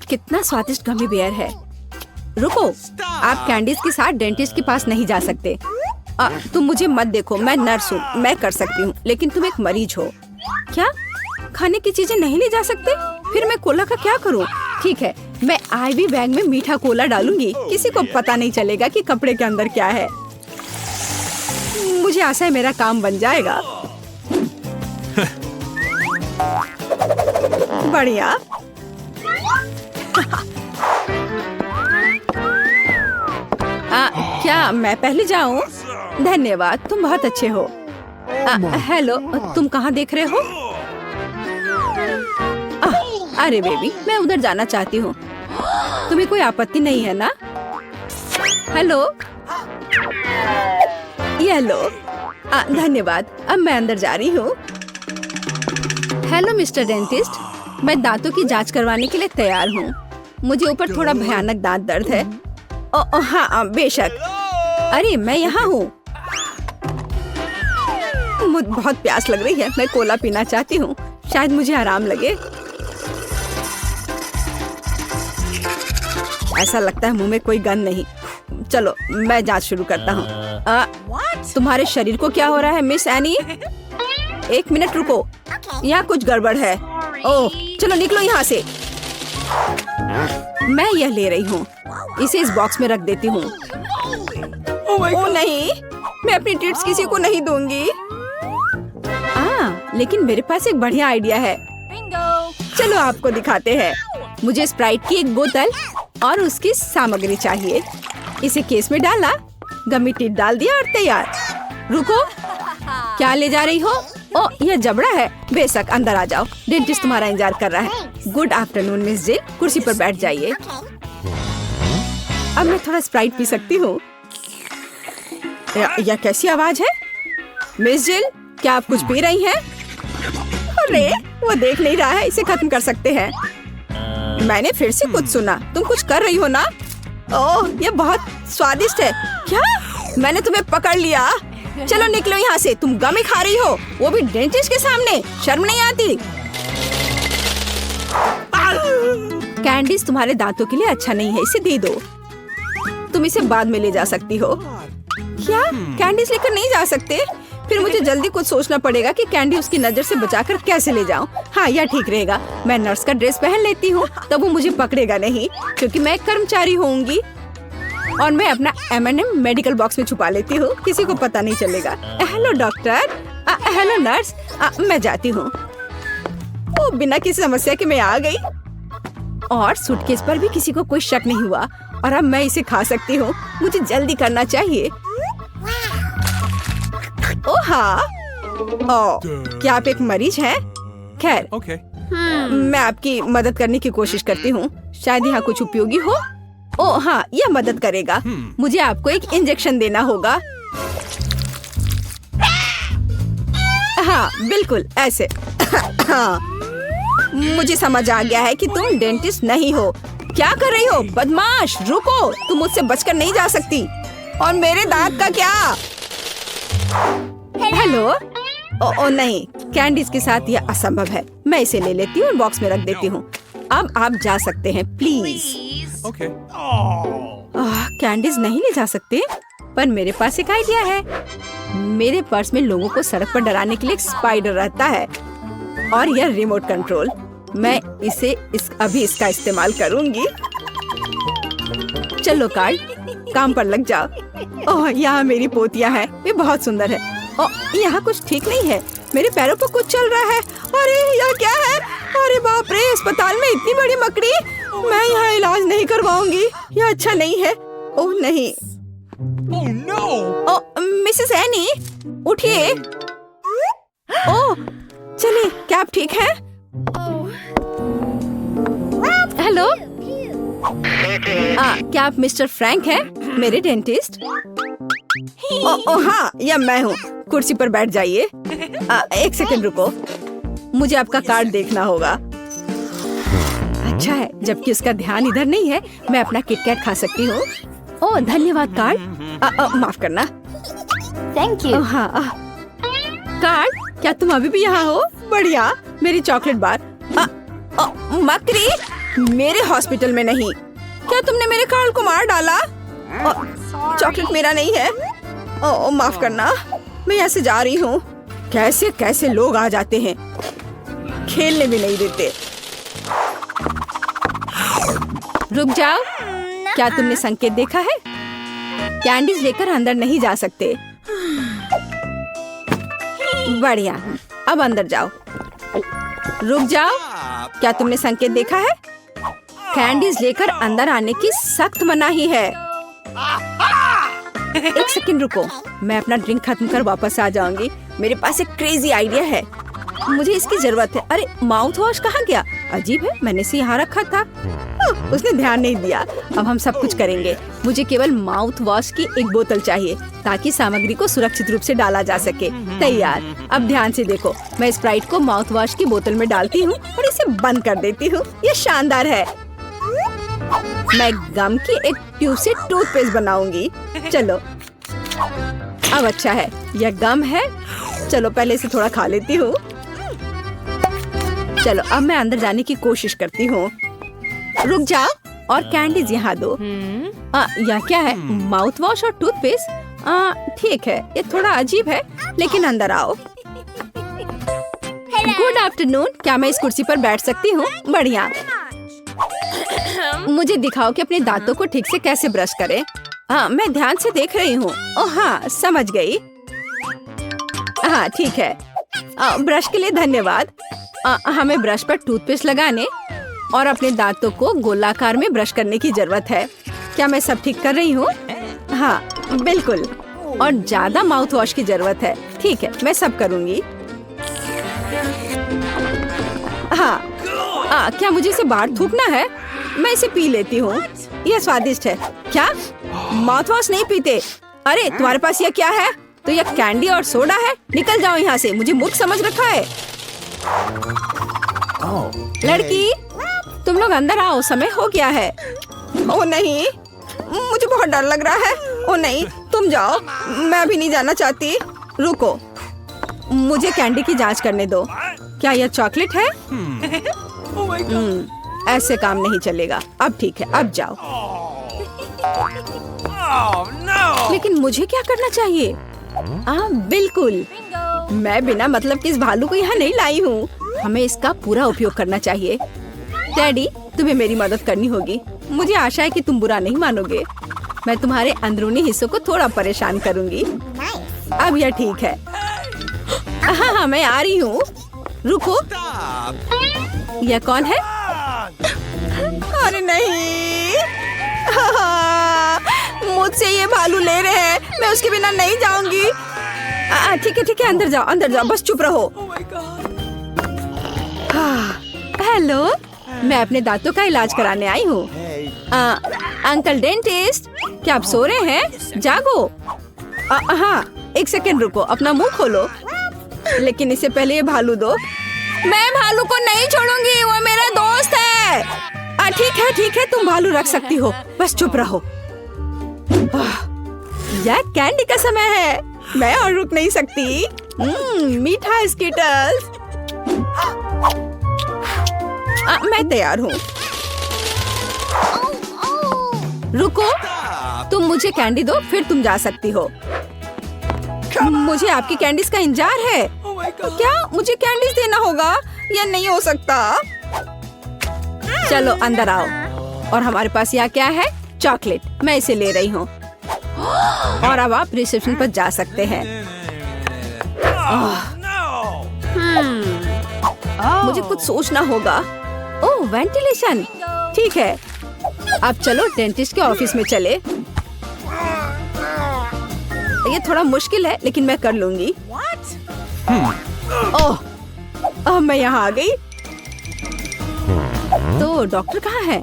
कितना स्वादिष्ट gummy bear है। रुको, आप कैंडीज के साथ डेंटिस्ट के पास नहीं जा सकते। तुम मुझे मत देखो, मैं नर्स हूँ, मैं कर सकती हूँ, लेकिन तुम एक मरीज हो। क्या खाने की चीजें नहीं ले जा सकते? फिर मैं कोला का क्या करूँ? ठीक है, मैं आईवी बैग में मीठा कोला डालूंगी, किसी को पता नहीं चलेगा कि कपड़े के अंदर क्या है। मुझे आशा है मेरा काम बन जाएगा। बढ़िया। क्या मैं पहले जाऊं? धन्यवाद, तुम बहुत अच्छे हो। हेलो, तुम कहाँ देख रहे हो? अरे बेबी, मैं उधर जाना चाहती हूँ। तुम्हें कोई आपत्ति नहीं है ना? हेलो, ये लो। धन्यवाद, अब मैं अंदर जा रही हूँ। हेलो मिस्टर डेंटिस्ट, मैं दांतों की जांच करवाने के लिए तैयार हूँ। मुझे ऊपर थोड़ा भयानक दांत दर्द है। हाँ बेशक। अरे मैं यहाँ हूँ। मुझे बहुत प्यास लग रही है, मैं कोला पीना चाहती हूँ, शायद मुझे आराम लगे। ऐसा लगता है मुंह में कोई गंध नहीं। चलो मैं जांच शुरू करता हूँ। तुम्हारे शरीर को क्या हो रहा है मिस एनी? एक मिनट रुको, यहाँ कुछ गड़बड़ है। ओह चलो निकलो यहाँ से। मैं यह ले रही हूँ, इसे इस बॉक्स में रख देती हूँ। ओह नहीं, मैं अपनी ट्रीट्स किसी को नहीं दूंगी। लेकिन मेरे पास एक बढ़िया आइडिया है। चलो आपको दिखाते हैं। मुझे स्प्राइट की एक बोतल और उसकी सामग्री चाहिए। इसे केस में डाला, गमी टिप डाल दिया और तैयार। रुको, क्या ले जा रही हो? ओह यह जबड़ा है। बेशक, अंदर आ जाओ, डेंटिस्ट तुम्हारा इंतजार कर रहा है। गुड आफ्टरनून मिस जिल, कुर्सी पर बैठ जाइए। अब मैं थोड़ा स्प्राइट पी सकती हूँ। यह कैसी आवाज है? मिस जिल, क्या आप कुछ पी रही हैं? अरे वो देख नहीं रहा है, इसे खत्म कर सकते हैं। मैंने फिर से कुछ सुना, तुम कुछ कर रही हो ना? ओह ये बहुत स्वादिष्ट है। क्या? मैंने तुम्हें पकड़ लिया। चलो निकलो यहाँ से, तुम गमी खा रही हो, वो भी डेंटिस्ट के सामने। शर्म नहीं आती? कैंडीज तुम्हारे दांतों के लिए अच्छा नहीं है, इसे दे दो। तुम इसे बाद में ले जा सकती हो। क्या कैंडीज लेकर नहीं जा सकते? फिर मुझे जल्दी कुछ सोचना पड़ेगा कि कैंडी उसकी नजर से बचाकर कैसे ले जाऊं। हाँ यह ठीक रहेगा, मैं नर्स का ड्रेस पहन लेती हूँ, तब वो मुझे पकड़ेगा नहीं, क्योंकि मैं एक कर्मचारी होंगी। और मैं अपना M&M मेडिकल बॉक्स में छुपा लेती हूँ, किसी को पता नहीं चलेगा। Hello doctor. Hello nurse. मैं जाती हूँ। वो बिना किसी समस्या के मैं आ गई, और सूटकेस पर भी किसी को कोई शक नहीं हुआ, और अब मैं इसे खा सकती हूँ। मुझे जल्दी करना चाहिए। ओह हाँ। ओह क्या आप एक मरीज हैं? खैर मैं आपकी मदद करने की कोशिश करती हूँ, शायद यहाँ कुछ उपयोगी हो। ओह हाँ, यह मदद करेगा। मुझे आपको एक इंजेक्शन देना होगा। हाँ बिल्कुल ऐसे। हाँ मुझे समझ आ गया है कि तुम डेंटिस्ट नहीं हो। क्या कर रही हो बदमाश? रुको, तुम मुझसे बचकर नहीं जा सकती। और मेरे दांत का क्या? हेलो। ओ नहीं, कैंडीज के साथ यह असंभव है। मैं इसे ले लेती हूँ और बॉक्स में रख देती हूँ। अब आप जा सकते हैं प्लीज। कैंडीज नहीं ले जा सकते, पर मेरे पास एक आइडिया है। मेरे पर्स में लोगों को सड़क पर डराने के लिए एक स्पाइडर रहता है, और यह रिमोट कंट्रोल। मैं अभी इसका इस्तेमाल करूंगी। चलो कार्ड, काम पर लग जाओ। ओह यहाँ मेरी पोतियाँ हैं, वे बहुत सुंदर है। ओह यहाँ कुछ ठीक नहीं है, मेरे पैरों पर कुछ चल रहा है। अरे यह क्या है? अरे बाप रे, अस्पताल में इतनी बड़ी मकड़ी। मैं यहाँ इलाज नहीं करवाऊंगी, यह अच्छा नहीं है। ओह नहीं। Oh no! ओह मिसेस एनी, उठिए। ओह चलिए, क्या आप ठीक हैं? हेलो। क्या आप मिस्टर फ्रैंक हैं, मेरे डेंटिस्ट? ओह हाँ, यह मैं हूँ। कुर्सी पर बैठ जाइए। एक सेकंड रुको, मुझे आपका कार्ड देखना होगा। अच्छा है, जबकि उसका ध्यान इधर नहीं है, मैं अपना किटकैट खा सकती हूँ। ओह धन्यवाद कार्ड। माफ करना। Thank you. हाँ कार्ड, क्या तुम अभी भी यहाँ हो? बढ़िया, मेरी चॉकलेट बार। मकड़ी, मेरे हॉस्पिटल में नहीं। क्या तुमने मेरे कार्ल को मार डाला? चॉकलेट मेरा नहीं है। माफ करना, मैं यहाँ से जा रही हूँ। कैसे कैसे लोग आ जाते हैं, खेलने भी नहीं देते। रुक जाओ, क्या तुमने संकेत देखा है? कैंडीज लेकर अंदर नहीं जा सकते। बढ़िया, अब अंदर जाओ। रुक जाओ, क्या तुमने संकेत देखा है? कैंडीज लेकर अंदर आने की सख्त मनाही है। एक सेकंड रुको, मैं अपना ड्रिंक खत्म कर वापस आ जाऊंगी। मेरे पास एक क्रेजी आइडिया है, मुझे इसकी जरूरत है। अरे माउथ वॉश कहाँ गया? अजीब है, मैंने इसे यहाँ रखा था। उसने ध्यान नहीं दिया। अब हम सब कुछ करेंगे। मुझे केवल माउथ वॉश की एक बोतल चाहिए ताकि सामग्री को सुरक्षित रूप से डाला जा सके। तैयार। अब ध्यान से देखो, मैं स्प्राइट को माउथ वॉश की बोतल में डालती हूँ और इसे बंद कर देती हूँ। ये शानदार है। मैं गम की एक ट्यूब से टूथपेस्ट बनाऊंगी। चलो, अब अच्छा है, यह गम है। चलो पहले इसे थोड़ा खा लेती हूँ। चलो अब मैं अंदर जाने की कोशिश करती हूँ। रुक जाओ और कैंडीज यहाँ दो। यह क्या है? माउथ वॉश और टूथपेस्ट। ठीक है, ये थोड़ा अजीब है, लेकिन अंदर आओ। गुड आफ्टरनून, क्या मैं इस कुर्सी पर बैठ सकती हूँ? बढ़िया। मुझे दिखाओ कि अपने दांतों को ठीक से कैसे ब्रश करें। मैं ध्यान से देख रही हूँ। ओह हाँ, समझ गई। हाँ ठीक है, ब्रश के लिए धन्यवाद। हमें ब्रश पर टूथपेस्ट लगाने और अपने दांतों को गोलाकार में ब्रश करने की जरूरत है। क्या मैं सब ठीक कर रही हूँ? हाँ बिल्कुल, और ज्यादा माउथ वॉश की जरूरत है। ठीक है, मैं सब करूँगी। हाँ, क्या मुझे इसे बाहर थूकना है? मैं इसे पी लेती हूँ, यह स्वादिष्ट है। क्या माउथ वॉश नहीं पीते? अरे तुम्हारे पास यह क्या है? तो यह कैंडी और सोडा है। निकल जाओ यहाँ से, मुझे मूर्ख समझ रखा है। लड़की, तुम लोग अंदर आओ, समय हो गया है। ओ नहीं, मुझे बहुत डर लग रहा है। ओ नहीं, तुम जाओ, मैं अभी नहीं जाना चाहती। रुको, मुझे कैंडी की जांच करने दो। क्या यह चॉकलेट है? ऐसे काम नहीं चलेगा। अब ठीक है, अब जाओ। लेकिन मुझे क्या करना चाहिए? बिल्कुल, मैं बिना मतलब के इस भालू को यहाँ नहीं लाई हूँ। हमें इसका पूरा उपयोग करना चाहिए। डैडी, तुम्हें मेरी मदद करनी होगी। मुझे आशा है कि तुम बुरा नहीं मानोगे। मैं तुम्हारे अंदरूनी हिस्सों को थोड़ा परेशान करूँगी। अब यह ठीक है। हाँ, मैं आ रही हूँ। रुको, यह कौन है? अरे नहीं, मुझसे ये भालू ले रहे हैं। मैं उसके बिना नहीं जाऊंगी। ठीक है, अंदर जाओ, बस चुप रहो। हेलो, मैं अपने दांतों का इलाज कराने आई हूँ। अंकल डेंटिस्ट, क्या आप सो रहे हैं? जागो। हाँ, एक सेकंड रुको, अपना मुंह खोलो। लेकिन इससे पहले ये भालू दो। मैं भालू को नहीं छोड़ूंगी, वो मेरा दोस्त है। ठीक है, तुम भालू रख सकती हो, बस चुप रहो। यह कैंडी का समय है, मैं और रुक नहीं सकती। मीठा स्कीटर्स। मैं तैयार हूँ। रुको, तुम मुझे कैंडी दो, फिर तुम जा सकती हो। मुझे आपकी कैंडीज का इंतजार है। क्या मुझे कैंडीज देना होगा? यह नहीं हो सकता। चलो अंदर आओ। और हमारे पास यहाँ क्या है? चॉकलेट। मैं इसे ले रही हूँ। और अब आप रिसेप्शन पर जा सकते हैं। मुझे कुछ सोचना होगा। ओह, वेंटिलेशन। ठीक है, अब चलो डेंटिस्ट के ऑफिस में चले। ये थोड़ा मुश्किल है, लेकिन मैं कर लूंगी। ओह, मैं यहाँ आ गई। तो डॉक्टर कहाँ है?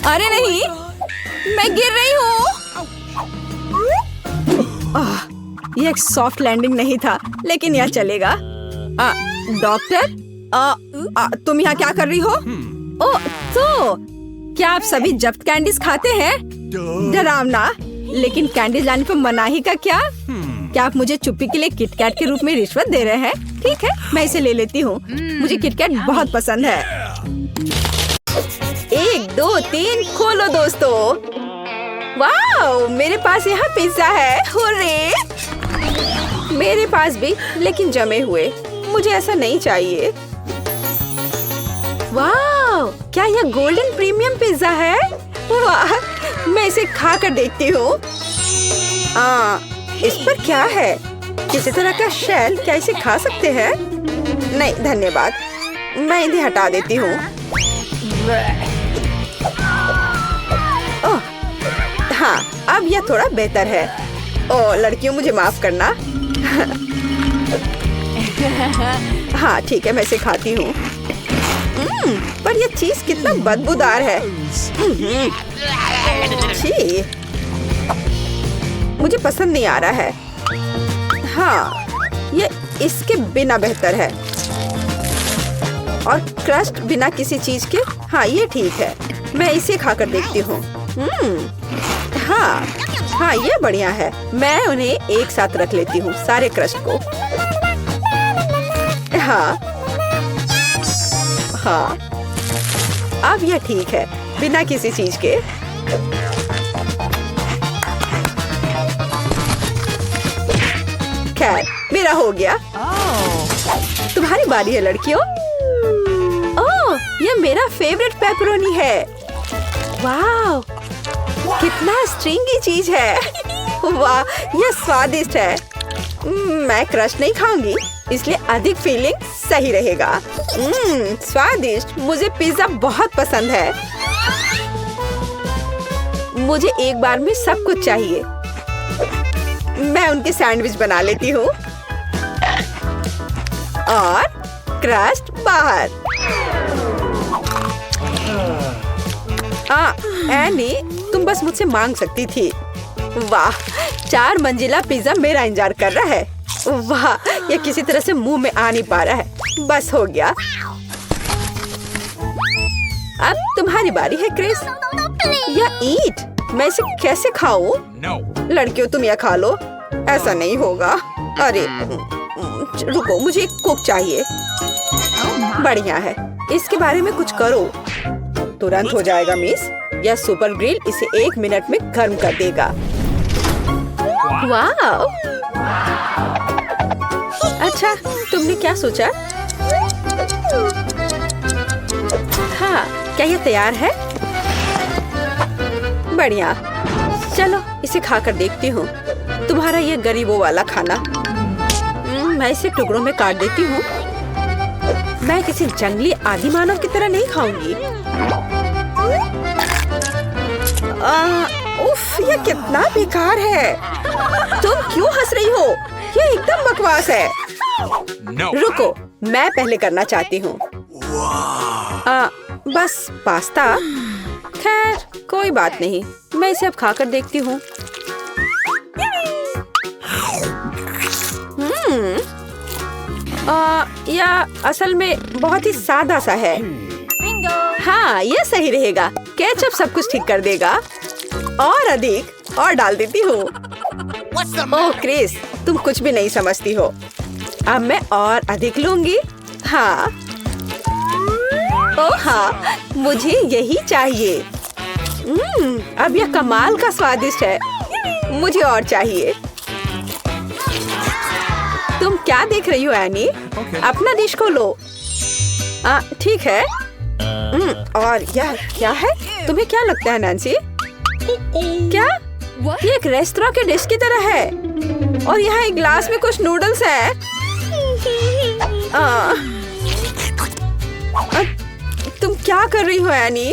अरे नहीं, मैं गिर रही हूँ। यह एक सॉफ्ट लैंडिंग नहीं था, लेकिन यह चलेगा। डॉक्टर, तुम यहाँ क्या कर रही हो? ओह, तो क्या आप सभी जब्त कैंडीज खाते हैं? डरावना, लेकिन कैंडीज लाने पर मनाही का क्या? क्या आप मुझे चुप्पी के लिए किटकैट के रूप में रिश्वत दे रहे हैं? ठीक है, मैं इसे ले लेती हूँ। मुझे किटकैट बहुत पसंद है। 1 2 3 खोलो दोस्तों। वाओ, मेरे पास यहाँ पिज्जा है। हुर्रे! मेरे पास भी, लेकिन जमे हुए। मुझे ऐसा नहीं चाहिए। वाओ, क्या यह गोल्डन प्रीमियम पिज्जा है? वाह, मैं इसे खा कर देखती हूँ। इस पर क्या है? किसी तरह का शेल? क्या इसे खा सकते हैं? नहीं धन्यवाद, मैं इन्हें हटा देती हूँ। ओह, हाँ, अब यह थोड़ा बेहतर है। ओह लड़कियों, मुझे माफ करना। हाँ ठीक है, मैं इसे खाती हूँ। पर यह चीज कितना बदबूदार है। छी, मुझे पसंद नहीं आ रहा है। हाँ, यह इसके बिना बेहतर है। और क्रस्ट बिना किसी चीज के। हाँ ये ठीक है, मैं इसे खाकर देखती हूँ। हाँ, ये बढ़िया है। मैं उन्हें एक साथ रख लेती हूँ, सारे क्रस्ट को। हाँ, अब यह ठीक है, बिना किसी चीज के। खैर, मेरा हो गया। तुम्हारी बारी है लड़कियों। ओह, यह मेरा फेवरेट पेपरोनी है। वाह, कितना स्ट्रिंगी चीज है। वाह, यह स्वादिष्ट है। मैं क्रश नहीं खाऊंगी, इसलिए अधिक फीलिंग सही रहेगा। स्वादिष्ट। मुझे पिज्जा बहुत पसंद है। मुझे एक बार में सब कुछ चाहिए। मैं उनके सैंडविच बना लेती हूँ और क्रस्ट बाहर। एनी, तुम बस मुझसे मांग सकती थी। वाह, 4 मंजिला पिज्जा मेरा इंतजार कर रहा है। वाह, यह किसी तरह से मुंह में आ नहीं पा रहा है। बस हो गया। अब तुम्हारी बारी है क्रिस। यह ईट, मैं इसे कैसे खाऊं? लड़कियों, तुम यह खा लो। ऐसा नहीं होगा। अरे रुको, मुझे एक कुक चाहिए। बढ़िया है, इसके बारे में कुछ करो। तुरंत हो जाएगा मिस। यह सुपर ग्रिल इसे 1 मिनट में गर्म कर देगा। वाह, अच्छा, तुमने क्या सोचा? हाँ, क्या यह तैयार है? बढ़िया, चलो इसे खाकर देखती हूँ। तुम्हारा ये गरीबों वाला खाना। मैं इसे टुकड़ों में काट देती हूँ। मैं किसी जंगली आदि मानव की तरह नहीं खाऊंगी। उफ, ये कितना बेकार है। तुम क्यों हंस रही हो? ये एकदम बकवास है। रुको, मैं पहले करना चाहती हूँ। बस पास्ता। खैर, कोई बात नहीं, मैं इसे अब खाकर देखती हूँ। यह असल में बहुत ही सादा सा है। हाँ, ये सही रहेगा। केचप सब कुछ ठीक कर देगा। और अधिक और डाल देती हूँ। ओह क्रिस, तुम कुछ भी नहीं समझती हो। अब मैं और अधिक लूंगी। हाँ, ओह हाँ, मुझे यही चाहिए। अब यह कमाल का स्वादिष्ट है। मुझे और चाहिए। तुम क्या देख रही हो एनी? अपना डिश खोलो। ठीक है। और यह क्या है? तुम्हें क्या लगता है नैन्सी? क्या? ये एक रेस्टोरेंट के डिश की तरह है। और यहाँ एक ग्लास में कुछ नूडल्स है। तुम क्या कर रही हो एनी?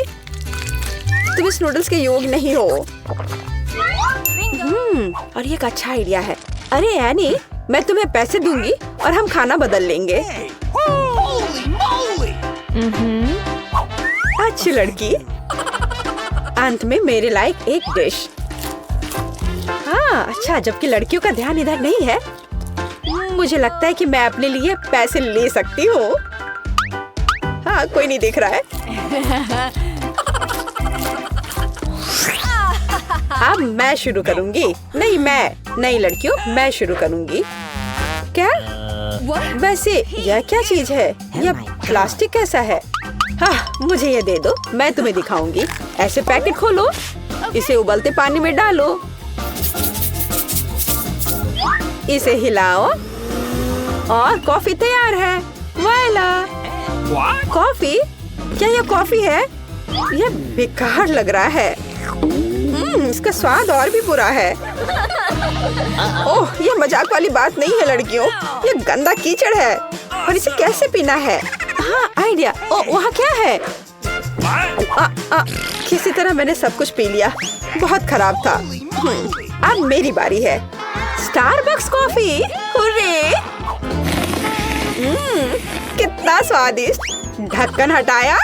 तुम इस नूडल्स के योग्य नहीं हो। और ये एक अच्छा आइडिया है। अरे एनी, मैं तुम्हें पैसे दूंगी और हम खाना बदल लेंगे। अच्छी लड़की। अंत में मेरे लायक एक डिश। हाँ, अच्छा, जबकि लड़कियों का ध्यान इधर नहीं है। मुझे लगता है कि मैं अपने लिए पैसे ले सकती हूँ। हाँ, कोई नहीं देख रहा है। अब मैं शुरू करूंगी। नहीं लड़कियों, मैं शुरू करूंगी। क्या? वैसे यह क्या चीज है? यह प्लास्टिक कैसा है? हाँ, मुझे ये दे दो, मैं तुम्हें दिखाऊंगी। ऐसे पैकेट खोलो, इसे उबलते पानी में डालो, इसे हिलाओ और कॉफी तैयार है। वाला कॉफी? क्या यह कॉफी है? यह बेकार लग रहा है। इसका स्वाद और भी बुरा है। ओह, यह मजाक वाली बात नहीं है लड़कियों, यह गंदा कीचड़ है और इसे कैसे पीना है? हाँ, आइडिया। ओह, वहाँ क्या है? किसी तरह मैंने सब कुछ पी लिया, बहुत खराब था। अब मेरी बारी है। Starbucks coffee, hurray! कितना स्वादिष्ट। ढक्कन हटाया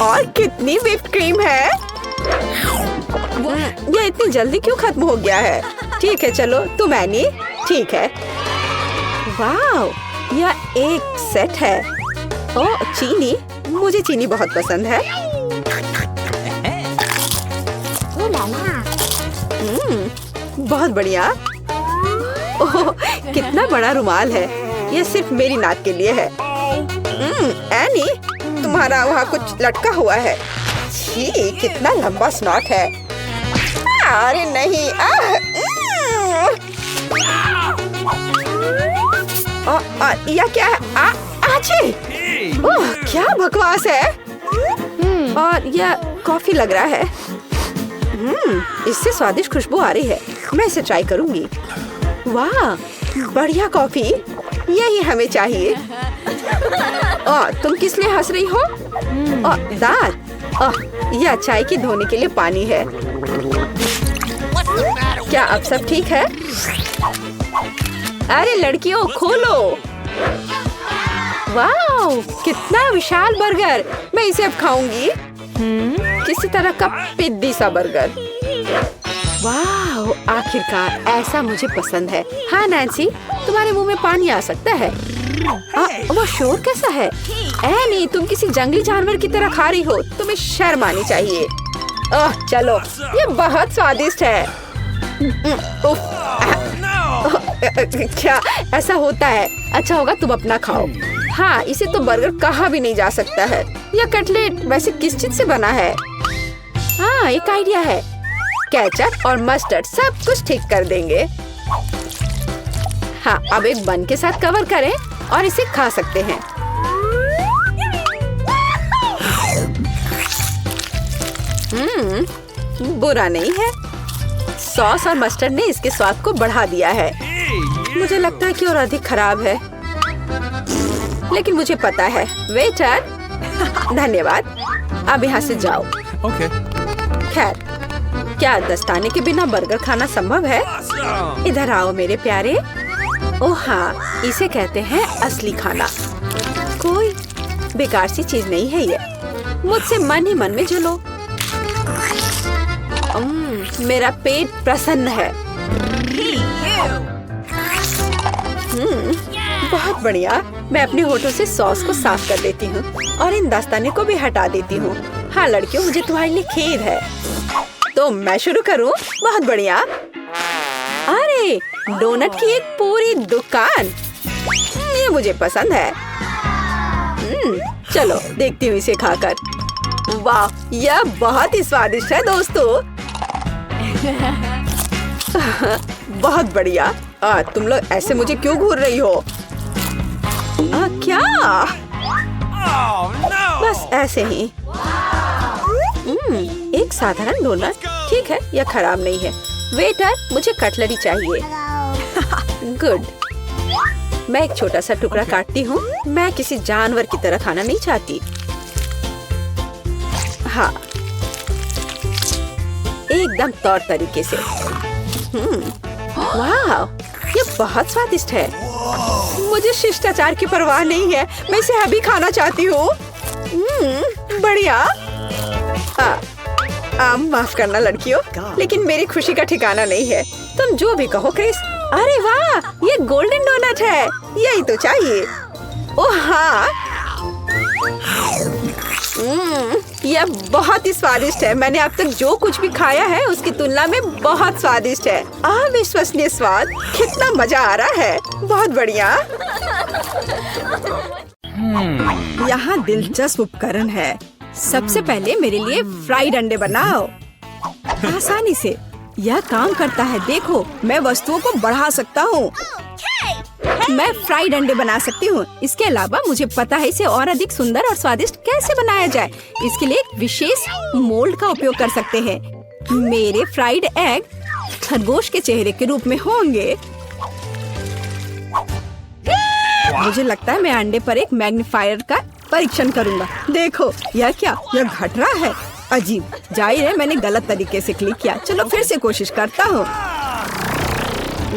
और कितनी व्हिप्ड क्रीम है। यह इतनी जल्दी क्यों खत्म हो गया है? ठीक है, चलो तुम एनी। ठीक है। वाह, यह एक सेट है। ओह, चीनी, मुझे चीनी बहुत पसंद है। बहुत बढ़िया। ओह, कितना बड़ा रुमाल है। यह सिर्फ मेरी नाक के लिए है। एनी, तुम्हारा वहाँ कुछ लटका हुआ है। छी, कितना लंबा स्नॉट है। अरे नहीं। यह क्या है? आछी! ओह, क्या बकवास है। और यह कॉफी लग रहा है। इससे स्वादिष्ट खुशबू आ रही है। मैं इसे ट्राई करूंगी। वाह, बढ़िया कॉफी, यही हमें चाहिए। तुम किस लिए हंस रही हो? दांत? यह चाय की धोने के लिए पानी है। क्या अब सब ठीक है? अरे लड़कियों, खोलो। वाह, कितना विशाल बर्गर। मैं इसे अब खाऊंगी। किसी तरह का पिद्दी सा बर्गर। वाह, आखिरकार ऐसा मुझे पसंद है। हाँ नैन्सी, तुम्हारे मुंह में पानी आ सकता है। वो शोर कैसा है? नहीं, तुम किसी जंगली जानवर की तरह खा रही हो। तुम्हें शर्म आनी चाहिए। चलो, ये बहुत स्वादिष्ट है। क्या ऐसा होता है? अच्छा होगा तुम अपना खाओ। हाँ, इसे तो बर्गर कहा भी नहीं जा सकता है। यह कटलेट वैसे किस चीज से बना है? हाँ, एक आइडिया है। केचप और मस्टर्ड सब कुछ ठीक कर देंगे। हाँ, अब एक बन के साथ कवर करें और इसे खा सकते हैं। बुरा नहीं है। सॉस और मस्टर्ड ने इसके स्वाद को बढ़ा दिया है। मुझे लगता है कि और अधिक खराब है, लेकिन मुझे पता है। वेटर, धन्यवाद। अब यहाँ से जाओ। खैर, क्या दस्ताने के बिना बर्गर खाना संभव है? इधर आओ मेरे प्यारे। ओह हाँ, इसे कहते हैं असली खाना। कोई बेकार सी चीज नहीं है ये। मुझसे मन ही मन में जलो। मेरा पेट प्रसन्न है। बहुत बढ़िया। मैं अपने होठों से सॉस को साफ कर देती हूँ और इन दस्ताने को भी हटा देती हूँ। हाँ लड़कियों, मुझे तुम्हारे लिए खेद है। तो मैं शुरू करूँ? बहुत बढ़िया। अरे, डोनट की एक पूरी दुकान। ये मुझे पसंद है। चलो देखती हूँ इसे खाकर। वाह, यह बहुत ही स्वादिष्ट है दोस्तों। बहुत बढ़िया। तुम लोग ऐसे मुझे क्यों घूर रही हो? क्या? बस ऐसे ही। एक साधारण डोनट। ठीक है, यह खराब नहीं है। वेटर, मुझे कटलरी चाहिए। गुड। मैं एक छोटा सा टुकड़ा काटती हूँ। मैं किसी जानवर की तरह खाना नहीं चाहती। हाँ, एकदम तौर तरीके से। वाह, ये बहुत स्वादिष्ट है। मुझे शिष्टाचार की परवाह नहीं है। मैं इसे अभी खाना चाहती हूँ। बढ़िया। माफ करना लड़कियों, लेकिन मेरी खुशी का ठिकाना नहीं है। तुम जो भी कहो क्रिस। अरे वाह, ये गोल्डन डोनट है। यही तो चाहिए। ओह हाँ, यह बहुत ही स्वादिष्ट है। मैंने अब तक जो कुछ भी खाया है उसकी तुलना में बहुत स्वादिष्ट है। अविश्वसनीय स्वाद। कितना मजा आ रहा है। बहुत बढ़िया। यहाँ दिलचस्प उपकरण है। सबसे पहले मेरे लिए फ्राइड अंडे बनाओ। आसानी से यह काम करता है। देखो, मैं वस्तुओं को बढ़ा सकता हूँ। मैं फ्राइड अंडे बना सकती हूँ। इसके अलावा मुझे पता है इसे और अधिक सुंदर और स्वादिष्ट कैसे बनाया जाए। इसके लिए एक विशेष मोल्ड का उपयोग कर सकते हैं। मेरे फ्राइड एग खरगोश के चेहरे के रूप में होंगे। मुझे लगता है मैं अंडे पर एक मैग्नीफायर का परीक्षण करूंगा। देखो, यह क्या? यह घट रहा है। अजीब। जाहिर है मैंने गलत तरीके से क्लिक किया। चलो फिर से कोशिश करता हूँ।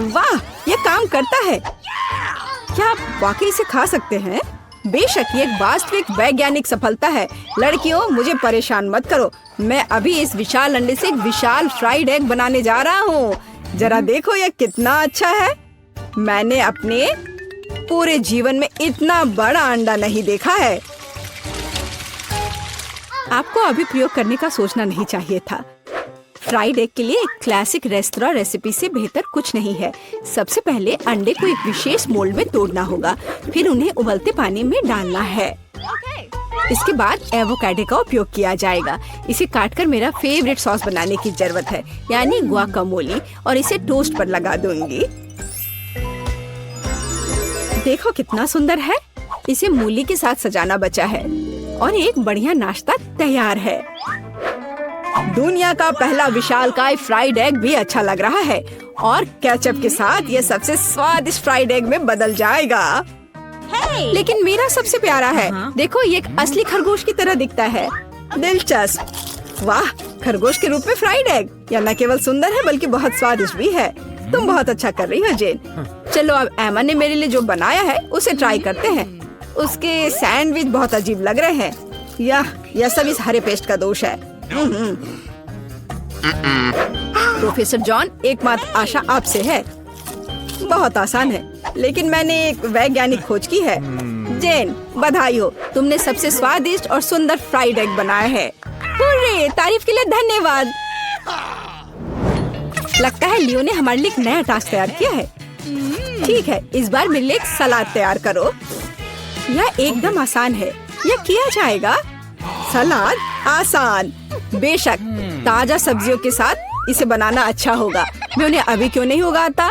वाह, यह काम करता है। क्या आप वाकई इसे खा सकते हैं? बेशक ये एक वास्तविक वैज्ञानिक सफलता है। लड़कियों, मुझे परेशान मत करो। मैं अभी इस विशाल अंडे से एक विशाल फ्राइड एग बनाने जा रहा हूँ। जरा देखो यह कितना अच्छा है। मैंने अपने पूरे जीवन में इतना बड़ा अंडा नहीं देखा है। आपको अभी प्रयोग करने का सोचना नहीं चाहिए था। फ्राइड एग के लिए एक क्लासिक रेस्तरां रेसिपी से बेहतर कुछ नहीं है। सबसे पहले अंडे को एक विशेष मोल्ड में तोड़ना होगा, फिर उन्हें उबलते पानी में डालना है। इसके बाद एवोकाडो का उपयोग किया जाएगा। इसे काटकर मेरा फेवरेट सॉस बनाने की जरूरत है, यानी गुआकामोली, और इसे टोस्ट पर लगा दूंगी। देखो कितना सुंदर है। इसे मूली के साथ सजाना बचा है और एक बढ़िया नाश्ता तैयार है। दुनिया का पहला विशालकाय फ्राइड एग भी अच्छा लग रहा है और केचप के साथ ये सबसे स्वादिष्ट फ्राइड एग में बदल जाएगा। लेकिन मेरा सबसे प्यारा है। देखो, ये एक असली खरगोश की तरह दिखता है। दिलचस्प। वाह, खरगोश के रूप में फ्राइड एग। यह न केवल सुंदर है बल्कि बहुत स्वादिष्ट भी है। तुम बहुत अच्छा कर रही हो जेन। चलो अब एमा ने मेरे लिए जो बनाया है उसे ट्राई करते हैं। उसके सैंडविच बहुत अजीब लग रहे हैं। यह सब इस हरे पेस्ट का दोष है। प्रोफेसर जॉन, एकमात्र आशा आपसे है। बहुत आसान है, लेकिन मैंने एक वैज्ञानिक खोज की है। जेन, बधाई हो, तुमने सबसे स्वादिष्ट और सुंदर फ्राइड एग बनाया है। हुर्रे, तारीफ के लिए धन्यवाद। लगता है लियो ने हमारे लिए एक नया टास्क तैयार किया है। ठीक है, इस बार मेरे लिए एक सलाद तैयार करो। यह एकदम आसान है, यह किया जाएगा। सलाद आसान। बेशक, ताजा सब्जियों के साथ इसे बनाना अच्छा होगा। मैं उन्हें अभी क्यों नहीं उगाता?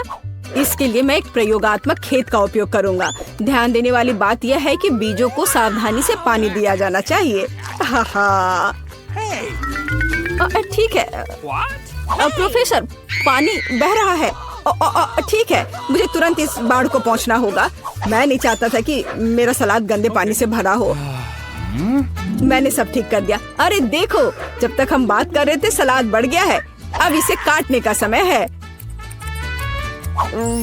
इसके लिए मैं एक प्रयोगात्मक खेत का उपयोग करूंगा। ध्यान देने वाली बात यह है कि बीजों को सावधानी से पानी दिया जाना चाहिए। ठीक है। प्रोफेसर, पानी बह रहा है। ठीक है, मुझे तुरंत इस बाढ़ को पहुंचना होगा। मैं नहीं चाहता था कि मेरा सलाद गंदे पानी से भरा हो। मैंने सब ठीक कर दिया। अरे देखो, जब तक हम बात कर रहे थे सलाद बढ़ गया है। अब इसे काटने का समय है।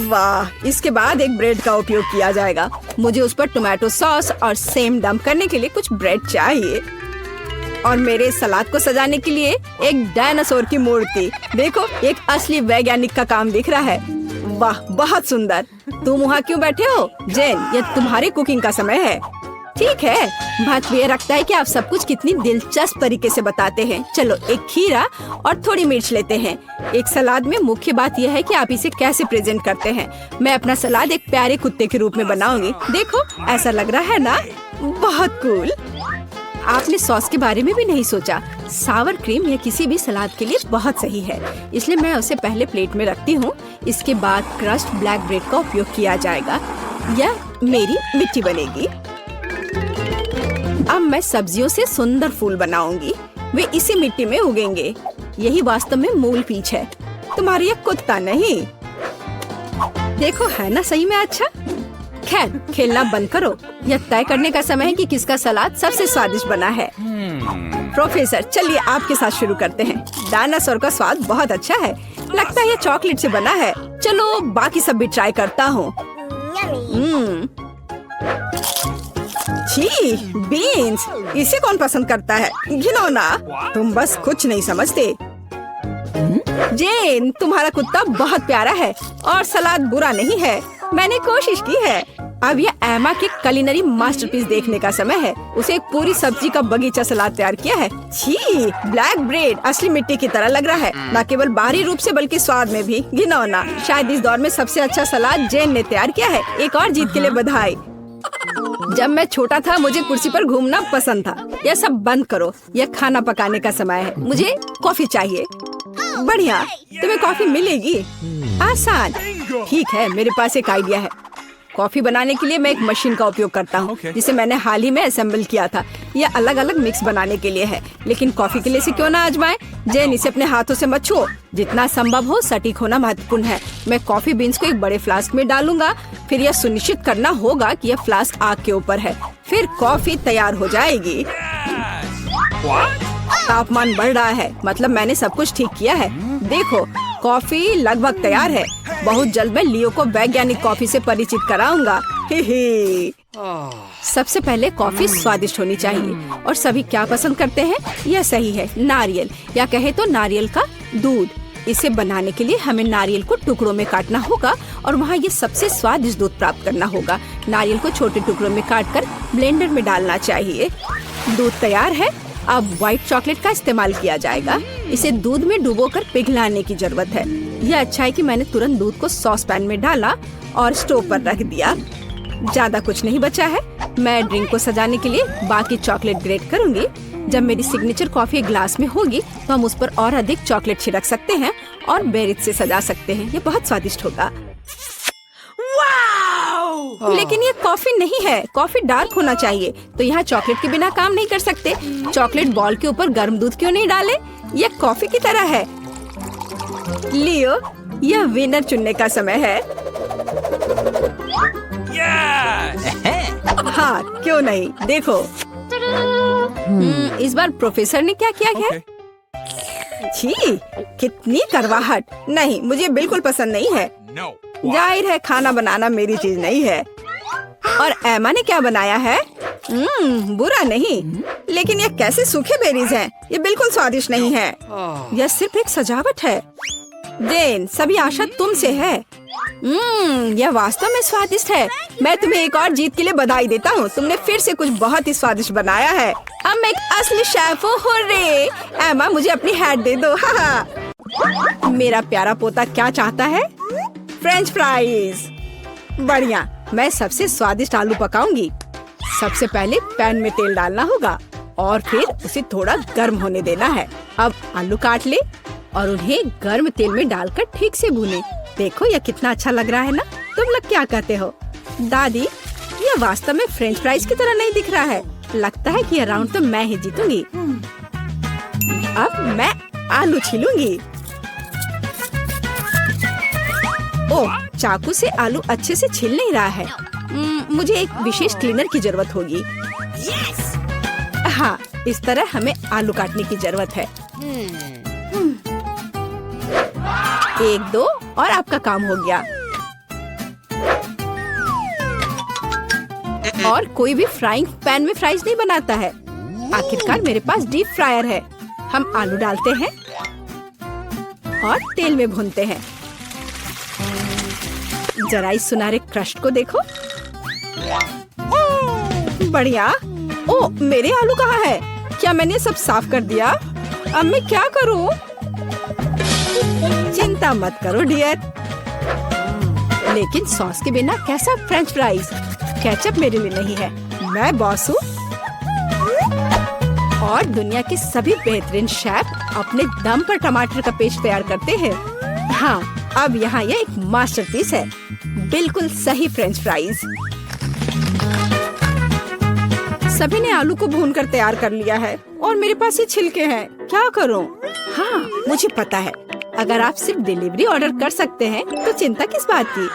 वाह, इसके बाद एक ब्रेड का उपयोग किया जाएगा। मुझे उस पर टोमेटो सॉस और सेम डंप करने के लिए कुछ ब्रेड चाहिए। और मेरे सलाद को सजाने के लिए एक डायनासोर की मूर्ति। देखो, एक असली वैज्ञानिक का काम दिख रहा है। वाह, बहुत सुंदर। तुम वहाँ क्यों बैठे हो? जेन, यह तुम्हारी कुकिंग का समय है। ठीक है, बात ये रखता है कि आप सब कुछ कितनी दिलचस्प तरीके से बताते हैं। चलो एक खीरा और थोड़ी मिर्च लेते हैं। एक सलाद में मुख्य बात यह है कि आप इसे कैसे प्रेजेंट करते हैं। मैं अपना सलाद एक प्यारे कुत्ते के रूप में बनाऊंगी। देखो, ऐसा लग रहा है ना? बहुत कूल। आपने सॉस के बारे में भी नहीं सोचा। सावर क्रीम या किसी भी सलाद के लिए बहुत सही है, इसलिए मैं उसे पहले प्लेट में रखती हूँ। इसके बाद क्रस्ट ब्लैक ब्रेड का उपयोग किया जाएगा। यह मेरी मिट्टी बनेगी। अब मैं सब्जियों से सुंदर फूल बनाऊंगी। वे इसी मिट्टी में उगेंगे। यही वास्तव में मूल पीच है, तुम्हारी ये कुत्ता नहीं। देखो, है ना सही में अच्छा? खैर, खेलना बंद करो। यह तय करने का समय है कि किसका सलाद सबसे स्वादिष्ट बना है। प्रोफेसर, चलिए आपके साथ शुरू करते हैं। डायनासोर का स्वाद बहुत अच्छा है। लगता है यह चॉकलेट से बना है। चलो बाकी सब भी ट्राई करता हूँ। छी, बीन्स, इसे कौन पसंद करता है? घिनौना। तुम बस कुछ नहीं समझते। जेन, तुम्हारा कुत्ता बहुत प्यारा है और सलाद बुरा नहीं है। मैंने कोशिश की है। अब यह एमा के कुलिनरी मास्टरपीस देखने का समय है। उसे एक पूरी सब्जी का बगीचा सलाद तैयार किया है। छी, ब्लैक ब्रेड असली मिट्टी की तरह लग रहा है, न केवल बाहरी रूप से बल्कि स्वाद में भी। घिनौना। शायद इस दौर में सबसे अच्छा सलाद जेन ने तैयार किया है। एक और जीत के लिए बधाई। जब मैं छोटा था मुझे कुर्सी पर घूमना पसंद था। यह सब बंद करो, यह खाना पकाने का समय है। मुझे कॉफी चाहिए। बढ़िया, तुम्हें कॉफी मिलेगी। आसान। ठीक है, मेरे पास एक आइडिया है। कॉफी बनाने के लिए मैं एक मशीन का उपयोग करता हूँ, जिसे मैंने हाल ही में असेंबल किया था। यह अलग अलग मिक्स बनाने के लिए है, लेकिन कॉफी के लिए इसे क्यों ना आजमाएं। जेन, इसे अपने हाथों से मत छुओ। जितना संभव हो सटीक होना महत्वपूर्ण है। मैं कॉफी बीन्स को एक बड़े फ्लास्क में डालूंगा। फिर यह सुनिश्चित करना होगा कि यह फ्लास्क आग के ऊपर है। फिर कॉफी तैयार हो जाएगी। तापमान बढ़ रहा है, मतलब मैंने सब कुछ ठीक किया है। देखो, कॉफी लगभग तैयार है। बहुत जल्द मैं लियो को वैज्ञानिक कॉफी से परिचित कराऊंगा। सबसे पहले कॉफी स्वादिष्ट होनी चाहिए, और सभी क्या पसंद करते हैं? यह सही है, नारियल, या कहे तो नारियल का दूध। इसे बनाने के लिए हमें नारियल को टुकड़ों में काटना होगा और वहाँ ये सबसे स्वादिष्ट दूध प्राप्त करना होगा। नारियल को छोटे टुकड़ों में काटकर ब्लेंडर में डालना चाहिए। दूध तैयार है। अब व्हाइट चॉकलेट का इस्तेमाल किया जाएगा। इसे दूध में डुबोकर पिघलाने की जरूरत है। यह अच्छा है कि मैंने तुरंत दूध को सॉस पैन में डाला और स्टोव पर रख दिया। ज्यादा कुछ नहीं बचा है। मैं ड्रिंक को सजाने के लिए बाकी चॉकलेट ग्रेट करूंगी। जब मेरी सिग्नेचर कॉफी एक ग्लास में होगी तो हम उस पर और अधिक चॉकलेट छिड़क सकते हैं और बेरीज से सजा सकते हैं। ये बहुत स्वादिष्ट होगा। लेकिन ये कॉफी नहीं है, कॉफी डार्क होना चाहिए। तो यहाँ चॉकलेट के बिना काम नहीं कर सकते। चॉकलेट बॉल के ऊपर गर्म दूध क्यों नहीं डाले? यह कॉफी की तरह है। लियो, यह विनर चुनने का समय है। हाँ, क्यों नहीं, देखो। इस बार प्रोफेसर ने क्या किया है? छी, कितनी करवाहट। नहीं, मुझे बिल्कुल पसंद नहीं है। जाहिर है खाना बनाना मेरी चीज नहीं है। और एमा ने क्या बनाया है? बुरा नहीं, लेकिन ये कैसे सूखे बेरीज हैं? ये बिल्कुल स्वादिष्ट नहीं है। यह सिर्फ एक सजावट है। जेन, सभी आशा तुमसे है। यह वास्तव में स्वादिष्ट है। मैं तुम्हें एक और जीत के लिए बधाई देता हूँ। तुमने फिर से कुछ बहुत ही स्वादिष्ट बनाया है। अब मैं एक असली शेफ हूँ। हुर्रे! एमा, मुझे अपनी हैट दे दो। हाँ। मेरा प्यारा पोता क्या चाहता है? French fries. बढ़िया, मैं सबसे स्वादिष्ट आलू पकाऊंगी। सबसे पहले पैन में तेल डालना होगा और फिर उसे थोड़ा गर्म होने देना है। अब आलू काट ले और उन्हें गर्म तेल में डालकर ठीक से भूने। देखो, यह कितना अच्छा लग रहा है ना? तुम लोग क्या कहते हो? दादी, यह वास्तव में फ्रेंच फ्राइज की तरह नहीं दिख रहा है। लगता है कि यह राउंड तो मैं ही जीतूंगी। अब मैं आलू छीलूंगी। ओह, चाकू से आलू अच्छे से छिल नहीं रहा है। मुझे एक विशेष क्लीनर की जरूरत होगी। हाँ, इस तरह हमें आलू काटने की जरूरत है। 1, 2 और आपका काम हो गया। और कोई भी फ्राइंग पैन में फ्राइज नहीं बनाता है। आखिरकार मेरे पास डीप फ्रायर है। हम आलू डालते हैं और तेल में भूनते हैं। जरा इस सुनहरे क्रस्ट को देखो। बढ़िया। ओ, मेरे आलू कहाँ है? क्या मैंने सब साफ कर दिया? अब मैं क्या करूं? चिंता मत करो डियर। लेकिन सॉस के बिना कैसा फ्रेंच फ्राइज? केचप मेरे लिए नहीं है। मैं बॉस हूँ। और दुनिया के सभी बेहतरीन शेफ अपने दम पर टमाटर का पेस्ट तैयार करते हैं। हाँ, अब यहाँ यह एक मास्टरपीस है। बिल्कुल सही फ्रेंच फ्राइज। सभी ने आलू को भूनकर तैयार कर लिया है और मेरे पास ये छिलके हैं। क्या करूं? हाँ, मुझे पता है। अगर आप सिर्फ डिलीवरी ऑर्डर कर सकते हैं तो चिंता किस बात की।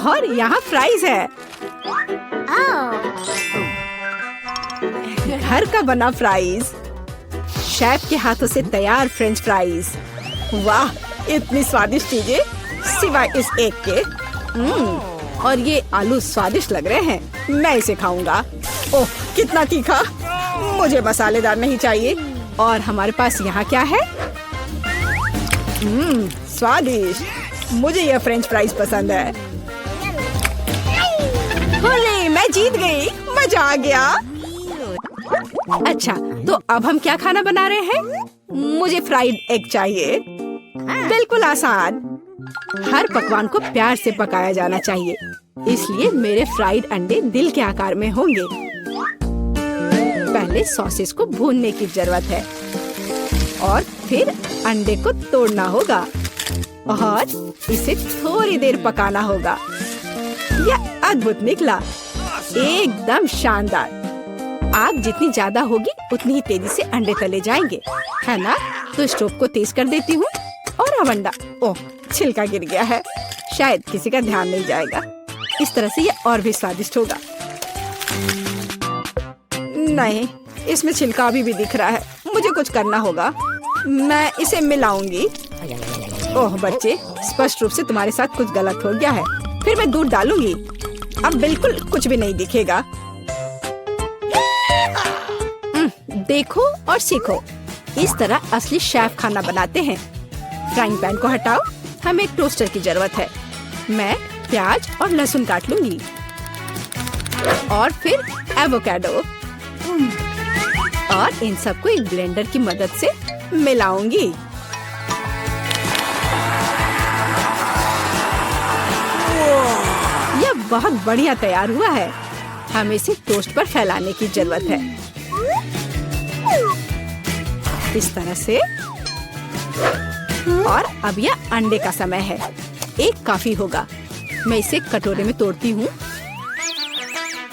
और यहाँ फ्राइज है। घर का बना फ्राइज, शेफ के हाथों से तैयार फ्रेंच फ्राइज। वाह, इतनी स्वादिष्ट चीजें सिवाय इस एक के। और ये आलू स्वादिष्ट लग रहे हैं। मैं इसे खाऊंगा। ओह, कितना तीखा। मुझे मसालेदार नहीं चाहिए। और हमारे पास यहाँ क्या है? स्वादिष्ट। मुझे यह फ्रेंच फ्राइज पसंद है। अरे, मैं जीत गई। मजा आ गया। अच्छा, तो अब हम क्या खाना बना रहे हैं? मुझे फ्राइड एग चाहिए। बिल्कुल आसान। हर पकवान को प्यार से पकाया जाना चाहिए। इसलिए मेरे फ्राइड अंडे दिल के आकार में होंगे। पहले सॉसेज को भूनने की जरूरत है और फिर अंडे को तोड़ना होगा और इसे थोड़ी देर पकाना होगा। यह अद्भुत निकला, एकदम शानदार। आग जितनी ज्यादा होगी उतनी ही तेजी से अंडे तले जाएंगे, है ना? तो स्टोव को तेज कर देती हूँ और अब अंडा, ओह छिलका गिर गया है, शायद किसी का ध्यान नहीं जाएगा। इस तरह से यह और भी स्वादिष्ट होगा। नहीं, इसमें छिलका अभी भी दिख रहा है, मुझे कुछ करना होगा। मैं इसे मिलाऊंगी। ओह बच्चे, स्पष्ट रूप से तुम्हारे साथ कुछ गलत हो गया है। फिर मैं दूध डालूंगी, अब बिल्कुल कुछ भी नहीं दिखेगा। देखो और सीखो, इस तरह असली शेफ खाना बनाते हैं। फ्राइंग पैन को हटाओ, हमें एक टोस्टर की जरूरत है। मैं प्याज और लहसुन काट लूंगी और फिर एवोकाडो और इन सबको एक ब्लेंडर की मदद से मिलाऊंगी। यह बहुत बढ़िया तैयार हुआ है। हमें इसे टोस्ट पर फैलाने की जरूरत है, इस तरह से। और अब यह अंडे का समय है, एक काफी होगा। मैं इसे कटोरे में तोड़ती हूँ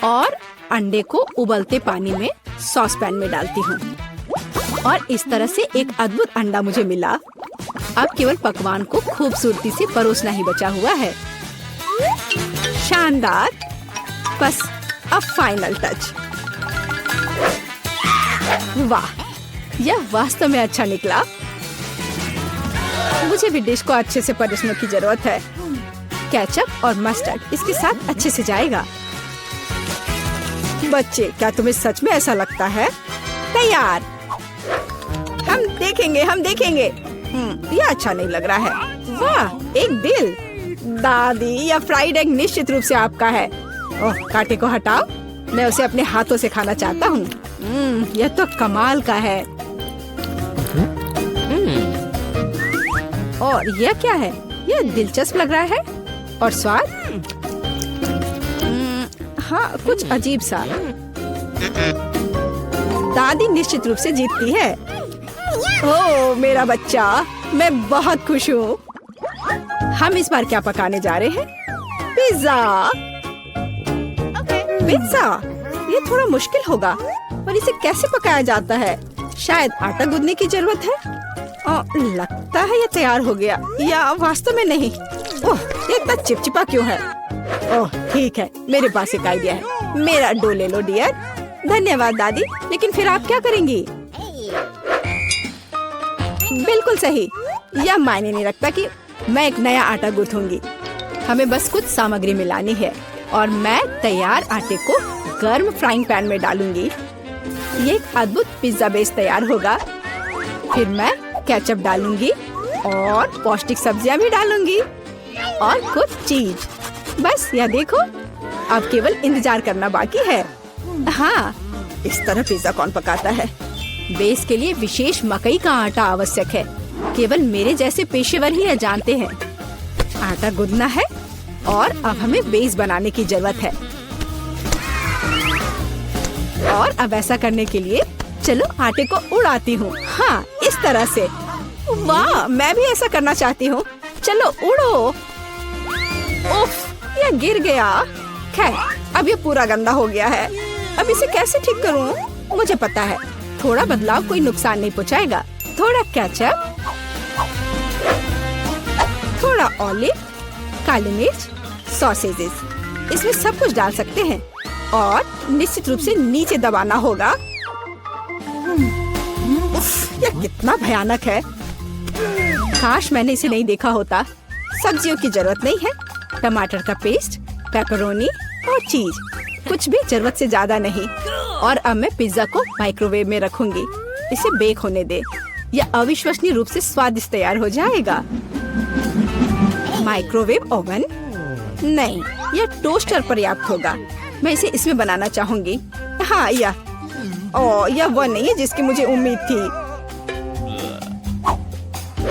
और अंडे को उबलते पानी में सॉस पैन में डालती हूँ और इस तरह से एक अद्भुत अंडा मुझे मिला। अब केवल पकवान को खूबसूरती से परोसना ही बचा हुआ है। शानदार, बस अब फाइनल टच। वाह, यह वास्तव में अच्छा निकला। मुझे भी डिश को अच्छे से परोसने की जरूरत है। केचप और मस्टर्ड इसके साथ अच्छे से जाएगा। बच्चे, क्या तुम्हें सच में ऐसा लगता है? तैयार। हम देखेंगे, हम देखेंगे। यह अच्छा नहीं लग रहा है। वाह, एक दिल। दादी, यह फ्राइड एग निश्चित रूप से आपका है। ओह, कांटे को हटाओ, मैं उसे अपने हाथों से खाना चाहता हूँ। यह तो कमाल का है। और यह क्या है? यह दिलचस्प लग रहा है। और स्वाद? हाँ, कुछ अजीब सा। दादी निश्चित रूप से जीतती है। ओह मेरा बच्चा, मैं बहुत खुश हूँ। हम इस बार क्या पकाने जा रहे हैं? पिज्जा। पिज्जा, ये थोड़ा मुश्किल होगा, पर इसे कैसे पकाया जाता है? शायद आटा गूंदने की जरूरत है। लगता है ये तैयार हो गया, या वास्तव में नहीं। ओह, ये इतना चिपचिपा क्यों है? ओह ठीक है, मेरे पास एक आइडिया है। मेरा डो ले लो डियर। धन्यवाद दादी, लेकिन फिर आप क्या करेंगी? बिल्कुल सही, यह मायने नहीं रखता कि मैं एक नया आटा गूंथूंगी। हमें बस कुछ सामग्री मिलानी है और मैं तैयार आटे को गर्म फ्राइंग पैन में डालूंगी। ये एक अद्भुत पिज्जा बेस तैयार होगा। फिर मैं केचप डालूंगी और पौष्टिक सब्जियां भी डालूंगी और कुछ चीज। बस यह देखो, अब केवल इंतजार करना बाकी है। हाँ, इस तरह पिज्जा कौन पकाता है? बेस के लिए विशेष मकई का आटा आवश्यक है। केवल मेरे जैसे पेशेवर ही यह जानते हैं। आटा गूंदना है और अब हमें बेस बनाने की जरूरत है। और अब ऐसा करने के लिए चलो आटे को उड़ाती हूँ। हाँ, इस तरह से। वाह, मैं भी ऐसा करना चाहती हूँ। चलो उड़ो। उफ, यह गिर गया। खैर, अब ये पूरा गंदा हो गया है। अब इसे कैसे ठीक करूँ? मुझे पता है, थोड़ा बदलाव कोई नुकसान नहीं पहुँचाएगा। थोड़ा केचप, थोड़ा ऑलिव, काली मिर्च, सॉसेजेस, इसमें सब कुछ डाल सकते हैं और निश्चित रूप से नीचे दबाना होगा। उफ, यह कितना भयानक है। काश मैंने इसे नहीं देखा होता। सब्जियों की जरूरत नहीं है। टमाटर का पेस्ट, पेपरोनी और चीज, कुछ भी जरूरत से ज्यादा नहीं। और अब मैं पिज्जा को माइक्रोवेव में रखूंगी। इसे बेक होने दे। यह अविश्वसनीय रूप से स्वादिष्ट तैयार हो जाएगा। माइक्रोवेव ओवन नहीं, यह टोस्टर पर्याप्त होगा। मैं इसे इसमें बनाना चाहूंगी। हाँ, यह वह नहीं है जिसकी मुझे उम्मीद थी।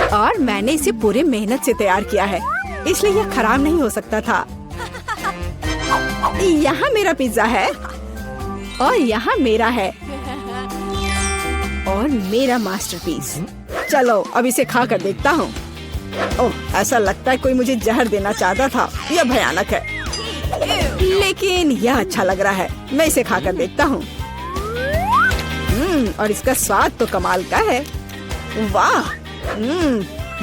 और मैंने इसे पूरे मेहनत से तैयार किया है, इसलिए यह खराब नहीं हो सकता था। यहाँ मेरा पिज्जा है और यहाँ मेरा है और मेरा मास्टरपीस। चलो अब इसे खा कर देखता हूँ। ओह, ऐसा लगता है कोई मुझे जहर देना चाहता था। यह भयानक है, लेकिन यह अच्छा लग रहा है। मैं इसे खा कर देखता हूँ। और इसका स्वाद तो कमाल का है। वाह,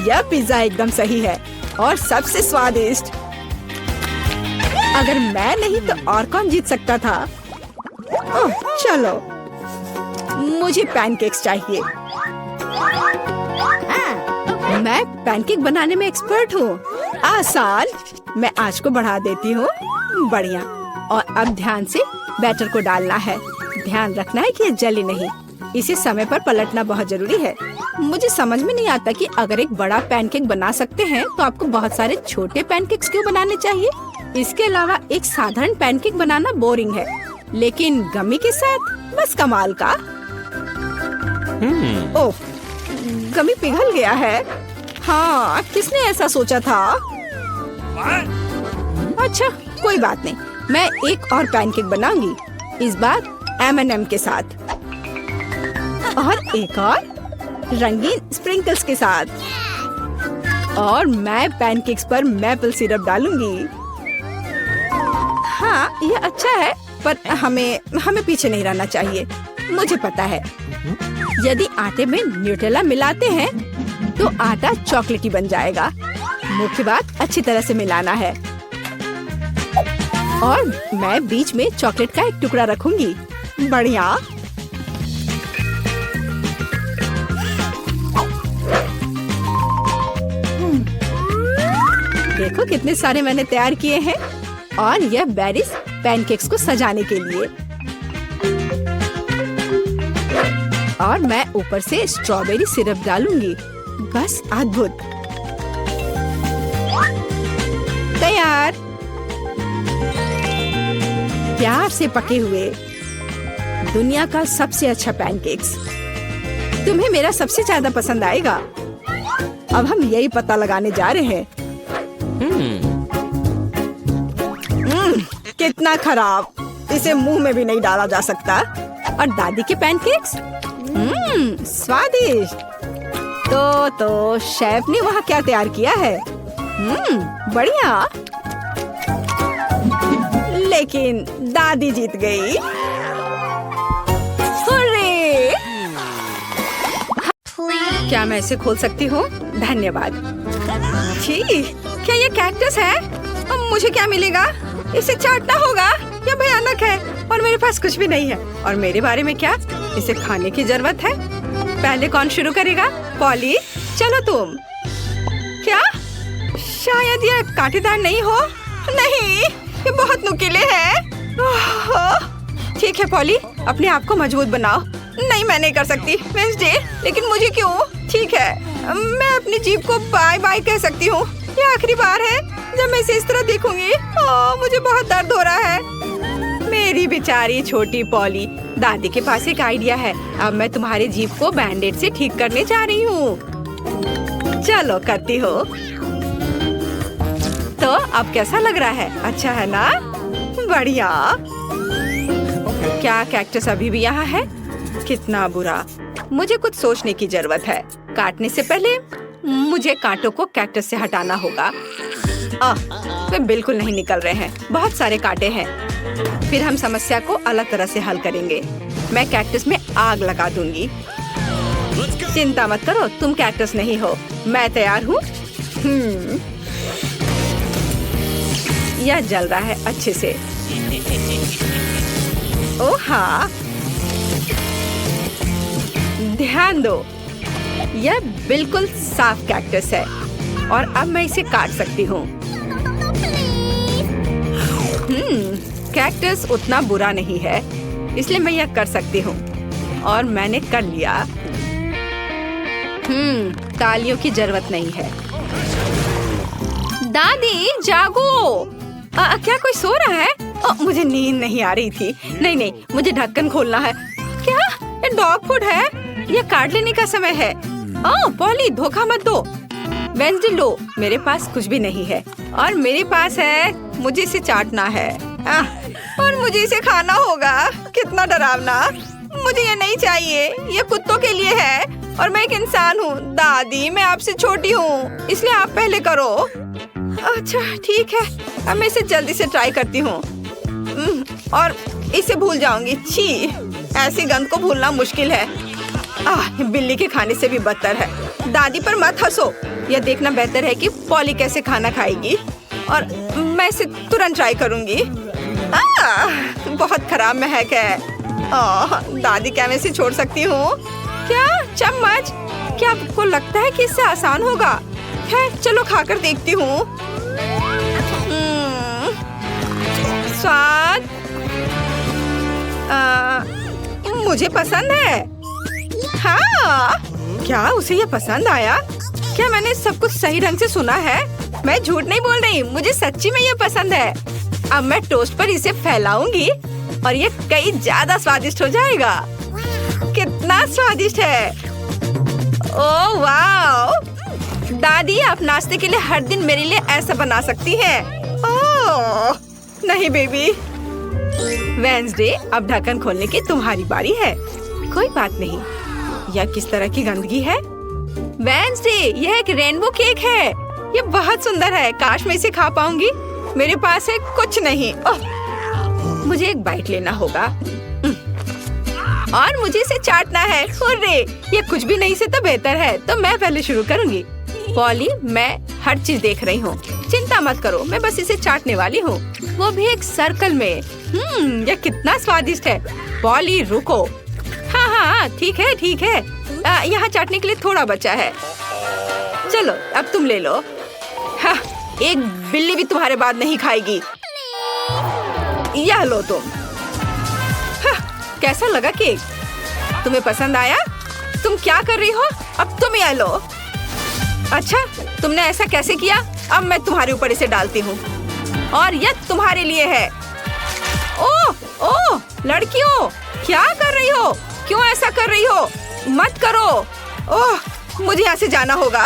यह पिज्जा एकदम सही है और सबसे स्वादिष्ट। अगर मैं नहीं तो और कौन जीत सकता था? ओह, चलो मुझे पैनकेक्स चाहिए। मैं पैनकेक बनाने में एक्सपर्ट हूँ। आसान। मैं आंच को बढ़ा देती हूँ। बढ़िया। और अब ध्यान से बैटर को डालना है। ध्यान रखना है कि ये जले नहीं। इसे समय पर पलटना बहुत जरूरी है। मुझे समझ में नहीं आता कि अगर एक बड़ा पैनकेक बना सकते हैं तो आपको बहुत सारे छोटे पैनकेक्स क्यों बनाने चाहिए? इसके अलावा एक साधारण पैनकेक बनाना बोरिंग है, लेकिन गमी के साथ बस कमाल का। ओह, गमी पिघल गया है। हाँ, किसने ऐसा सोचा था? अच्छा, कोई बात नहीं। मैं एक और पैनकेक बनाऊंगी, इस बार M&M के साथ और एक और रंगीन स्प्रिंकल्स के साथ। और मैं पैनकेक्स पर मैपल सिरप डालूंगी। हाँ, ये अच्छा है, पर हमें पीछे नहीं रहना चाहिए। मुझे पता है, यदि आटे में न्यूटेला मिलाते हैं तो आटा चॉकलेटी बन जाएगा। मुख्य बात अच्छी तरह से मिलाना है। और मैं बीच में चॉकलेट का एक टुकड़ा रखूंगी। बढ़िया। देखो कितने सारे मैंने तैयार किए हैं। और यह बेरीज पैनकेक्स को सजाने के लिए। और मैं ऊपर से स्ट्रॉबेरी सिरप डालूंगी। बस अद्भुत। तैयार। प्यार से पके हुए दुनिया का सबसे अच्छा पैनकेक्स। तुम्हें मेरा सबसे ज्यादा पसंद आएगा। अब हम यही पता लगाने जा रहे हैं। कितना खराब। इसे मुंह में भी नहीं डाला जा सकता। और दादी के पैनकेक्स स्वादिष्ट। तो शेफ ने वहाँ क्या तैयार किया है? बढ़िया। लेकिन दादी जीत गई। हुर्रे! क्या मैं इसे खोल सकती हूँ? धन्यवाद। छी, क्या ये कैक्टस है? अब मुझे क्या मिलेगा? इसे चाटना होगा। यह भयानक है और मेरे पास कुछ भी नहीं है। और मेरे बारे में क्या? इसे खाने की जरूरत है। पहले कौन शुरू करेगा? पॉली, चलो तुम। क्या? शायद यह कांटेदार नहीं हो। नहीं, ये बहुत नुकीले हैं। ठीक है पॉली, अपने आप को मजबूत बनाओ। नहीं, मैं नहीं कर सकती वेंसडे। लेकिन मुझे क्यों? ठीक है, मैं अपनी जीभ को बाय बाय कह सकती हूँ। ये आखिरी बार है जब मैं इसे इस तरह देखूंगी। मुझे बहुत दर्द हो रहा है। मेरी बेचारी छोटी पॉली। दादी के पास एक आइडिया है। अब मैं तुम्हारी जीभ को बैंडेड से ठीक करने जा रही हूँ। चलो करती हो। तो अब कैसा लग रहा है? अच्छा है ना? बढ़िया। क्या कैक्टस अभी भी यहाँ है? कितना बुरा। मुझे कुछ सोचने की जरूरत है। काटने से पहले मुझे कांटों को कैक्टस से हटाना होगा। वे बिल्कुल नहीं निकल रहे हैं। बहुत सारे कांटे हैं। फिर हम समस्या को अलग तरह से हल करेंगे। मैं कैक्टस में आग लगा दूंगी। चिंता मत करो, तुम कैक्टस नहीं हो। मैं तैयार हूँ। यह जल रहा है अच्छे से। ओह हाँ, ध्यान दो, यह बिल्कुल साफ कैक्टस है और अब मैं इसे काट सकती हूँ। कैक्टस उतना बुरा नहीं है, इसलिए मैं यह कर सकती हूँ और मैंने कर लिया। तालियों की जरूरत नहीं है। दादी जागो। क्या कोई सो रहा है? मुझे नींद नहीं आ रही थी। नहीं, मुझे ढक्कन खोलना है। क्या ये डॉग फूड है? यह काट लेने का समय है। पॉली, धोखा मत दो। वेंसडे लो, मेरे पास कुछ भी नहीं है और मेरे पास है। मुझे इसे चाटना है। और मुझे इसे खाना होगा। कितना डरावना। मुझे ये नहीं चाहिए, ये कुत्तों के लिए है और मैं एक इंसान हूँ। दादी मैं आपसे छोटी हूँ, इसलिए आप पहले करो। अच्छा ठीक है, अब मैं इसे जल्दी से ट्राई करती हूँ और इसे भूल जाऊंगी। छी, ऐसी गंध को भूलना मुश्किल है। बिल्ली के खाने से भी बदतर है। दादी पर मत हंसो, यह देखना बेहतर है कि पॉली कैसे खाना खाएगी और मैं इसे तुरंत ट्राई करूंगी। बहुत खराब महक है। दादी क्या मैं इसे छोड़ सकती हूँ? क्या चम्मच? क्या आपको लगता है कि इससे आसान होगा? खैर चलो खाकर देखती हूँ। स्वाद मुझे पसंद है। हाँ, क्या उसे ये पसंद आया? क्या मैंने सब कुछ सही ढंग से सुना है? मैं झूठ नहीं बोल रही, मुझे सच्ची में ये पसंद है। अब मैं टोस्ट पर इसे फैलाऊंगी और ये कई ज्यादा स्वादिष्ट हो जाएगा। कितना स्वादिष्ट है। ओह वाह! दादी आप नाश्ते के लिए हर दिन मेरे लिए ऐसा बना सकती हैं। ओह नहीं बेबी। वेंसडे, अब ढक्कन खोलने की तुम्हारी बारी है। कोई बात नहीं। यह किस तरह की गंदगी है? वेंसडे, यह एक रेनबो केक है। ये बहुत सुंदर है। काश मैं इसे खा पाऊंगी। मेरे पास है कुछ नहीं। मुझे एक बाइट लेना होगा और मुझे इसे चाटना है। हुर्रे! ये कुछ भी नहीं से तो बेहतर है। तो मैं पहले शुरू करूंगी। पॉली, मैं हर चीज देख रही हूँ, चिंता मत करो। मैं बस इसे चाटने वाली हूँ, वो भी एक सर्कल में। यह कितना स्वादिष्ट है। पॉली रुको। हाँ ठीक है ठीक है। यहाँ चाटने के लिए थोड़ा बचा है। चलो अब तुम ले लो। हाँ, एक बिल्ली भी तुम्हारे बाद नहीं खाएगी। यह लो तुम। हाँ, कैसा लगा केक? तुम्हें पसंद आया? तुम क्या कर रही हो? अब तुम यह लो। अच्छा, तुमने ऐसा कैसे किया? अब मैं तुम्हारे ऊपर इसे डालती हूँ और यह तुम्हारे लिए है। ओह लड़कियों, क्या कर रही हो? क्यों ऐसा कर रही हो? मत करो। ओह, मुझे यहाँ से जाना होगा।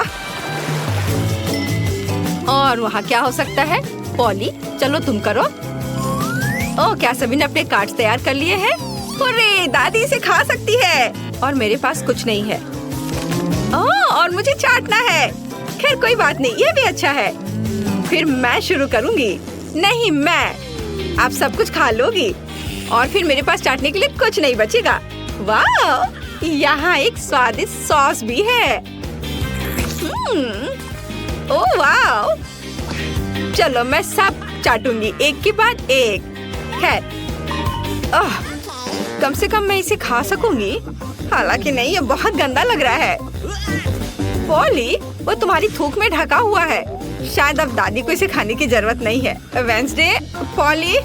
और वहाँ क्या हो सकता है? पॉली, चलो तुम करो। ओह, क्या सभी ने अपने कार्ड्स तैयार कर लिए हैं? अरे, दादी इसे खा सकती है और मेरे पास कुछ नहीं है। ओह, और मुझे चाटना है। खैर कोई बात नहीं, ये भी अच्छा है। फिर मैं शुरू करूँगी। नहीं, मैं। आप सब कुछ खा लोगी और फिर मेरे पास चाटने के लिए कुछ नहीं बचेगा। वाह! यहाँ एक स्वादिष्ट सॉस भी है। ओह वाह! चलो मैं सब चाटूंगी एक के बाद एक। खैर, कम से कम मैं इसे खा सकूंगी। हालांकि नहीं, ये बहुत गंदा लग रहा है। पॉली, वो तुम्हारी थूक में ढका हुआ है। शायद अब दादी को इसे खाने की जरूरत नहीं है। वेंसडे, पॉली,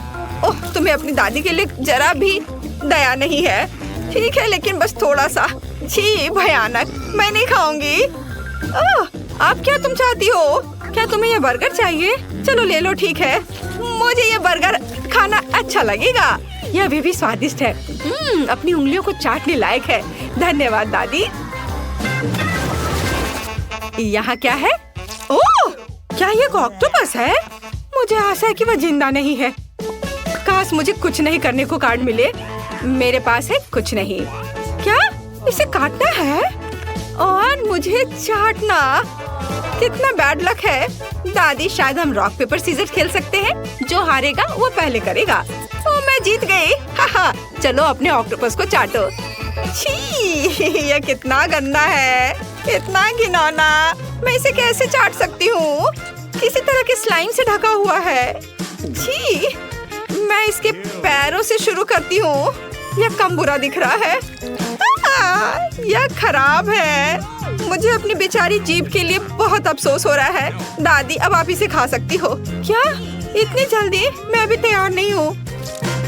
ओह, तुम्हें अपनी दादी के लिए जरा भी दया नहीं है। ठीक है, लेकिन बस थोड़ा सा। छी, भयानक। मैं नहीं खाऊंगी। आप क्या तुम चाहती हो? क्या तुम्हें ये बर्गर चाहिए? चलो ले लो, ठीक है। मुझे ये बर्गर खाना अच्छा लगेगा। यह अभी भी स्वादिष्ट है। अपनी उंगलियों को चाटने लायक है। धन्यवाद दादी। यहाँ क्या है? ओह, क्या ये ऑक्टोपस है? मुझे आशा है कि वह जिंदा नहीं है। काश मुझे कुछ नहीं करने को कार्ड मिले। मेरे पास है कुछ नहीं। क्या इसे काटना है और मुझे चाटना? कितना बैड लक है। दादी, शायद हम रॉक पेपर सीजर खेल सकते हैं। जो हारेगा वो पहले करेगा। ओ, मैं जीत गई। हाँ, चलो अपने ऑक्टोपस को चाटो। छी, यह कितना गंदा है, इतना घिनौना। मैं इसे कैसे चाट सकती हूँ? किसी तरह के स्लाइम से ढका हुआ है। छी, मैं इसके पैरों से शुरू करती हूँ। यह कम बुरा दिख रहा है। यह खराब है। मुझे अपनी बेचारी जीभ के लिए बहुत अफसोस हो रहा है। दादी, अब आप इसे खा सकती हो। क्या इतनी जल्दी? मैं अभी तैयार नहीं हूँ।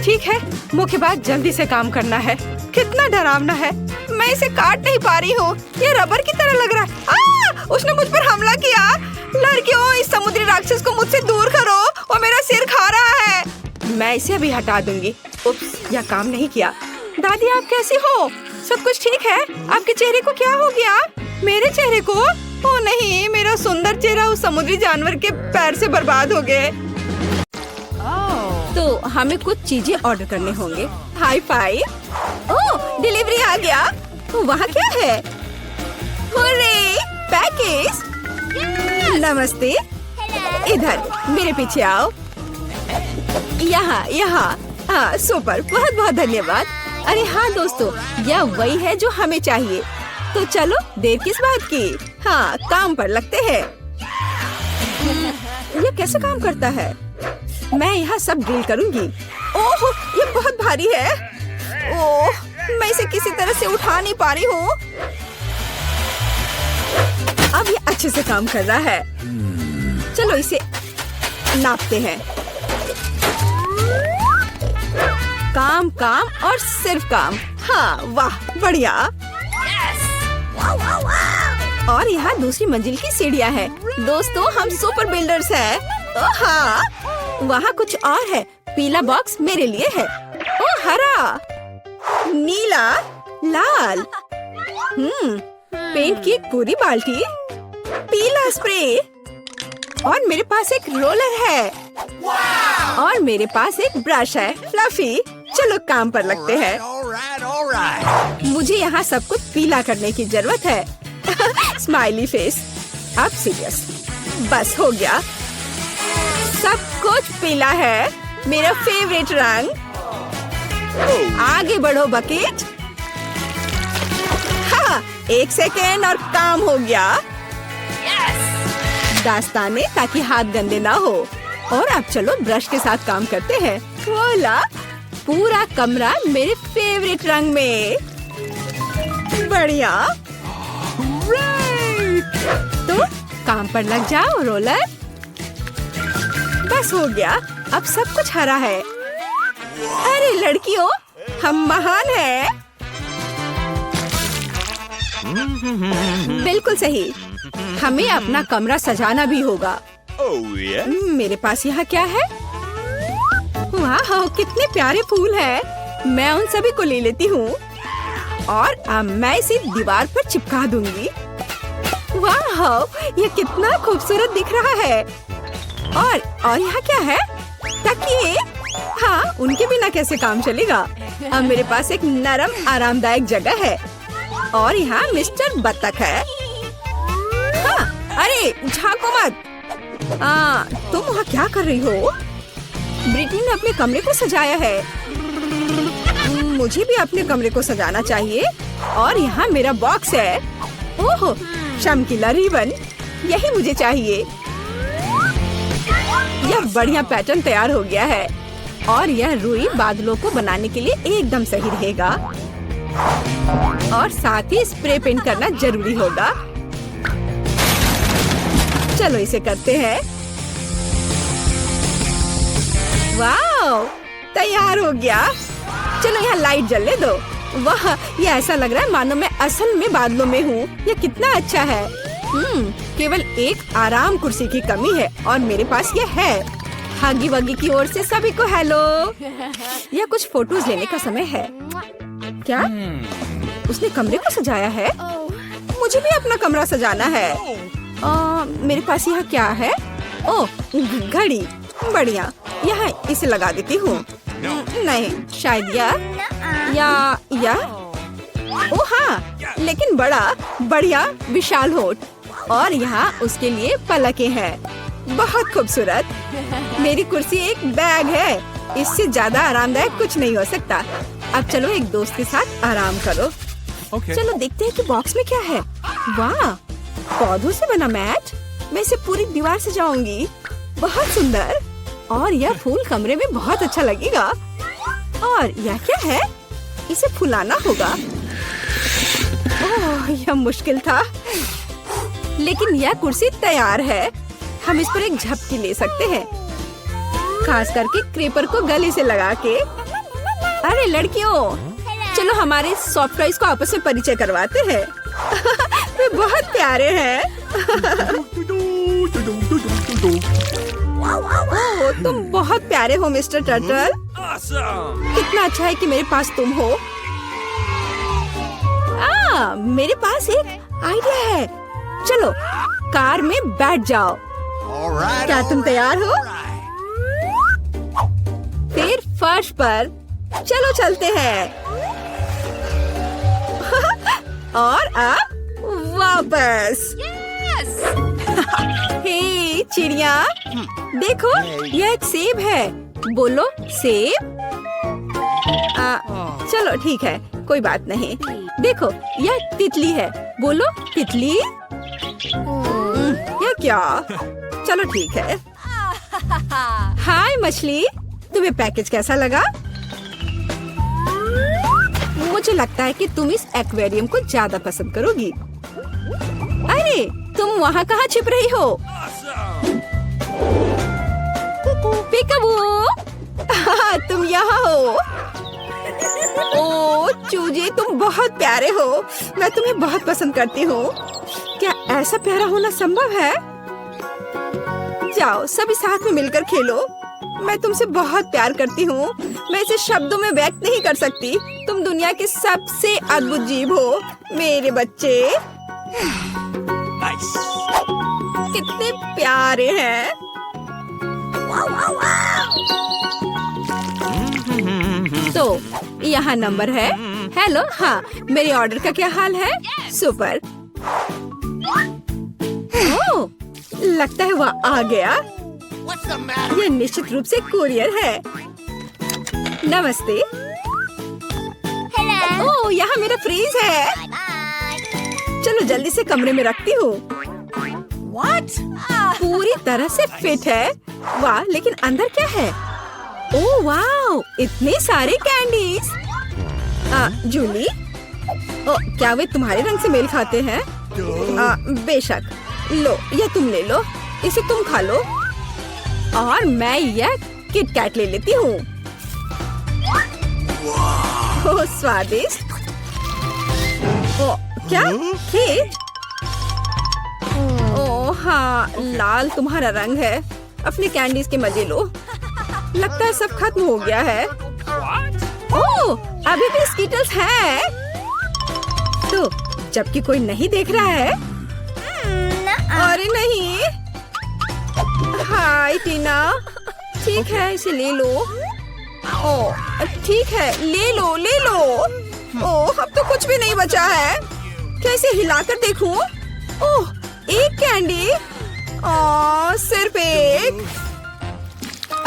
ठीक है, मुख्य बात जल्दी से काम करना है। कितना डरावना है। मैं इसे काट नहीं पा रही हूँ। ये रबर की तरह लग रहा है। उसने मुझ पर हमला किया। लड़कियों, इस समुद्री राक्षस को मुझसे दूर करो, वो मेरा सिर खा रहा है। मैं इसे अभी हटा दूंगी। उप्स, यह काम नहीं किया। दादी, आप कैसी हो? सब कुछ ठीक है? आपके चेहरे को क्या हो गया? मेरे चेहरे को? ओ नहीं, मेरा सुंदर चेहरा उस समुद्री जानवर के पैर से बर्बाद हो गए। तो हमें कुछ चीजें ऑर्डर करने होंगे। High five. ओह, डिलीवरी आ गया। वहाँ क्या है? Hurray, package. नमस्ते। इधर मेरे पीछे आओ। यहाँ यहाँ। हाँ, सुपर, बहुत बहुत धन्यवाद। अरे हाँ दोस्तों, यह वही है जो हमें चाहिए। तो चलो, देर किस बात की। हाँ, काम पर लगते हैं। यह कैसे काम करता है? मैं यहाँ सब ड्रिल करूंगी। ओह, ये बहुत भारी है। ओह, मैं इसे किसी तरह से उठा नहीं पा रही हूँ। अब ये अच्छे से काम कर रहा है। चलो इसे नापते हैं। काम काम और सिर्फ काम। हाँ, वाह, बढ़िया। और यहाँ दूसरी मंजिल की सीढ़ियाँ हैं। दोस्तों, हम सुपर बिल्डर्स हैं। ओह हाँ, वहाँ कुछ और है। पीला बॉक्स मेरे लिए है। ओह, हरा, नीला, लाल। पेंट की एक पूरी बाल्टी, पीला स्प्रे, और मेरे पास एक रोलर है। और मेरे पास एक ब्रश है, फ्लफी। चलो काम पर लगते हैं। All right. मुझे यहाँ सब कुछ पीला करने की जरूरत है। Smiley face. अब सीरियस। बस हो गया। सब कुछ पीला है, मेरा फेवरेट रंग। आगे बढ़ो बकेट। हाँ, 1 सेकेंड और काम हो गया। दास्ताने, ताकि हाथ गंदे ना हो। और अब चलो ब्रश के साथ काम करते हैं। वोला, पूरा कमरा मेरे फेवरेट रंग में। बढ़िया। तो काम पर लग जाओ रोलर। बस हो गया। अब सब कुछ हरा है। अरे लड़कियों, हम महान हैं। बिल्कुल सही। हमें अपना कमरा सजाना भी होगा। Oh yeah. मेरे पास यहाँ क्या है? वाह, कितने प्यारे फूल हैं। मैं उन सभी को ले लेती हूँ और अब मैं इसे दीवार पर चिपका दूंगी। वाह, ये कितना खूबसूरत दिख रहा है। और यहाँ क्या है? तकिए। हाँ, उनके बिना कैसे काम चलेगा। अब मेरे पास एक नरम आरामदायक जगह है। और यहाँ मिस्टर बत्तख है। हाँ, अरे झांको मत। तुम वहाँ क्या कर रही हो? ब्रिटनी ने अपने कमरे को सजाया है। मुझे भी अपने कमरे को सजाना चाहिए। और यहाँ मेरा बॉक्स है। ओह, चमकीला रिबन, यही मुझे चाहिए। यह बढ़िया पैटर्न तैयार हो गया है। और यह रुई बादलों को बनाने के लिए एकदम सही रहेगा। और साथ ही स्प्रे पेंट करना जरूरी होगा। चलो इसे करते हैं। वाह, तैयार हो गया। चलो यहाँ लाइट जलने दो। वाह, ये ऐसा लग रहा है मानो मैं असल में बादलों में हूँ। ये कितना अच्छा है। केवल एक आराम कुर्सी की कमी है और मेरे पास ये है। हगी वगी की ओर से सभी को हेलो। यह कुछ फोटोज लेने का समय है। क्या? उसने कमरे को सजाया है? मुझे भी अपना कमरा सजाना है। मेरे पास यहाँ क्या है? ओह, घड़ी। बढ़िया, यहाँ इसे लगा देती हूँ। नहीं, शायद या ओह हाँ, लेकिन बड़ा बढ़िया विशाल होठ। और यहाँ उसके लिए पलकें हैं। बहुत खूबसूरत। मेरी कुर्सी एक बैग है। इससे ज्यादा आरामदायक कुछ नहीं हो सकता। अब चलो एक दोस्त के साथ आराम करो। Okay. चलो देखते हैं कि बॉक्स में क्या है। वाह, पौधों से बना मैट। मैं इसे पूरी दीवार से जाऊंगी। बहुत सुंदर। और यह फूल कमरे में बहुत अच्छा लगेगा। और यह क्या है? इसे फुलाना होगा। ओह, यह मुश्किल था। लेकिन यह कुर्सी तैयार है। हम इस पर एक झपकी ले सकते हैं, खास करके क्रेपर को गले से लगा के। अरे लड़कियों, चलो हमारे सॉफ्ट टॉयज को आपस में परिचय करवाते हैं। वे बहुत प्यारे हैं। ओह, तुम बहुत प्यारे हो मिस्टर टर्टल। Awesome. कितना अच्छा है कि मेरे पास तुम हो। मेरे पास एक आइडिया है। चलो कार में बैठ जाओ। All right. क्या तुम तैयार हो? फिर फर्श पर। चलो चलते हैं। और अब वापस। हे चिड़िया, देखो यह एक सेब है। बोलो सेब। चलो ठीक है, कोई बात नहीं। देखो यह तितली है। बोलो तितली। यह क्या? चलो ठीक है। हाय मछली, तुम्हें पैकेज कैसा लगा? मुझे लगता है कि तुम इस एक्वेरियम को ज्यादा पसंद करोगी। अरे तुम वहाँ कहाँ छिप रही हो? पिकाबू, तुम यहाँ हो। ओ चूजे, तुम बहुत प्यारे हो। मैं तुम्हें बहुत पसंद करती हूँ। क्या ऐसा प्यारा होना संभव है? जाओ सभी साथ में मिलकर खेलो। मैं तुमसे बहुत प्यार करती हूँ। मैं इसे शब्दों में व्यक्त नहीं कर सकती। तुम दुनिया के सबसे अद्भुत जीव हो मेरे बच्चे। Nice. कितने प्यारे हैं। तो यहाँ नंबर है। हेलो, हाँ मेरे ऑर्डर का क्या हाल है? सुपर। ओह, लगता है वह आ गया। यह निश्चित रूप से कुरियर है। नमस्ते। Hello. ओह, यहाँ मेरा फ्रीज है। चलो जल्दी से कमरे में रखती हूँ। पूरी तरह से फिट है। वाह, लेकिन अंदर क्या है? ओह वाह, इतने सारे कैंडीज। जूली, क्या वे तुम्हारे रंग से मेल खाते हैं? बेशक। लो, यह तुम ले लो। इसे तुम खा लो। और मैं यह किट कैट ले लेती हूँ। ओह स्वादिष्ट। ओह क्या? केक? ओह हाँ, लाल तुम्हारा रंग है। अपने कैंडीज के मजे लो। लगता है सब खत्म हो गया है। ओह, अभी भी स्कीटल्स हैं। तो जबकि कोई नहीं देख रहा है। अरे नहीं। हाय टीना, ठीक है इसे ले लो। ओह ठीक है, ले लो ले लो। ओह अब तो कुछ भी नहीं बचा है। कैसे हिलाकर देखूं? ओह एक कैंडी। ओह सिर्फ एक।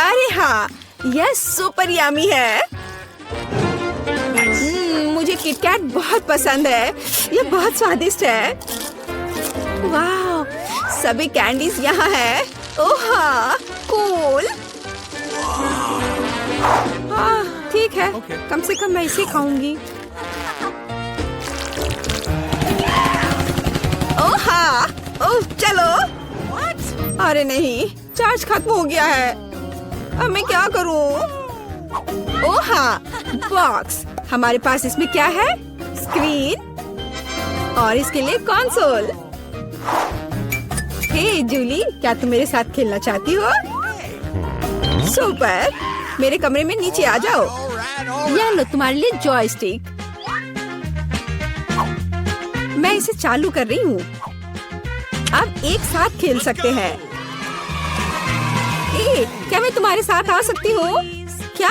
अरे हाँ, यह सुपर यामी है। मुझे किटकैट बहुत पसंद है। यह बहुत स्वादिष्ट है। वाह, सभी कैंडीज यहाँ है। ओह हाँ, कूल। ठीक है, कम से कम मैं इसे खाऊंगी। ओह हाँ, ओह चलो। अरे नहीं, चार्ज खत्म हो गया है। अब मैं क्या करूं? ओह हाँ, बॉक्स। हमारे पास इसमें क्या है? स्क्रीन और इसके लिए कंसोल। हे जूली, क्या तुम मेरे साथ खेलना चाहती हो? सुपर, मेरे कमरे में नीचे आ जाओ। यह लो तुम्हारे लिए जॉयस्टिक। मैं इसे चालू कर रही हूँ। अब एक साथ खेल सकते हैं। क्या मैं तुम्हारे साथ आ सकती हूँ? क्या?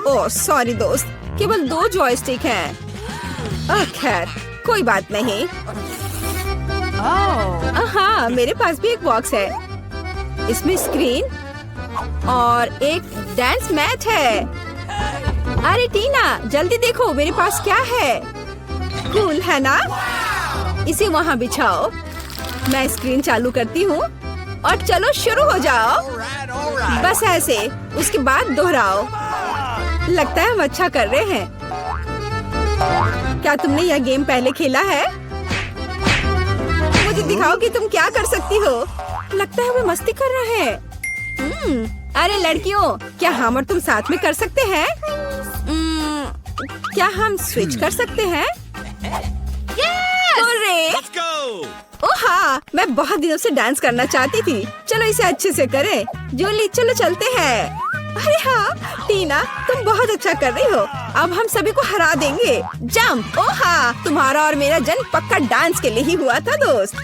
ओह सॉरी दोस्त, केवल 2 जॉयस्टिक हैं। खैर कोई बात नहीं। हाँ, मेरे पास भी एक बॉक्स है। इसमें स्क्रीन और एक डांस मैट है। अरे टीना, जल्दी देखो मेरे पास क्या है। कूल है ना? इसे वहाँ बिछाओ। मैं स्क्रीन चालू करती हूँ और चलो शुरू हो जाओ। बस ऐसे, उसके बाद दोहराओ। लगता है हम अच्छा कर रहे हैं। क्या तुमने यह गेम पहले खेला है? मुझे दिखाओ कि तुम क्या कर सकती हो। लगता है वे मस्ती कर रहे हैं। अरे लड़कियों, क्या हम और तुम साथ में कर सकते हैं? क्या हम स्विच कर सकते हैं? Let's go. ओह हाँ, मैं बहुत दिनों से डांस करना चाहती थी। चलो इसे अच्छे से करें। जूली चलो चलते हैं। अरे हाँ टीना, तुम बहुत अच्छा कर रही हो। अब हम सभी को हरा देंगे। जंप। ओह हाँ, तुम्हारा और मेरा जन्म पक्का डांस के लिए ही हुआ था दोस्त।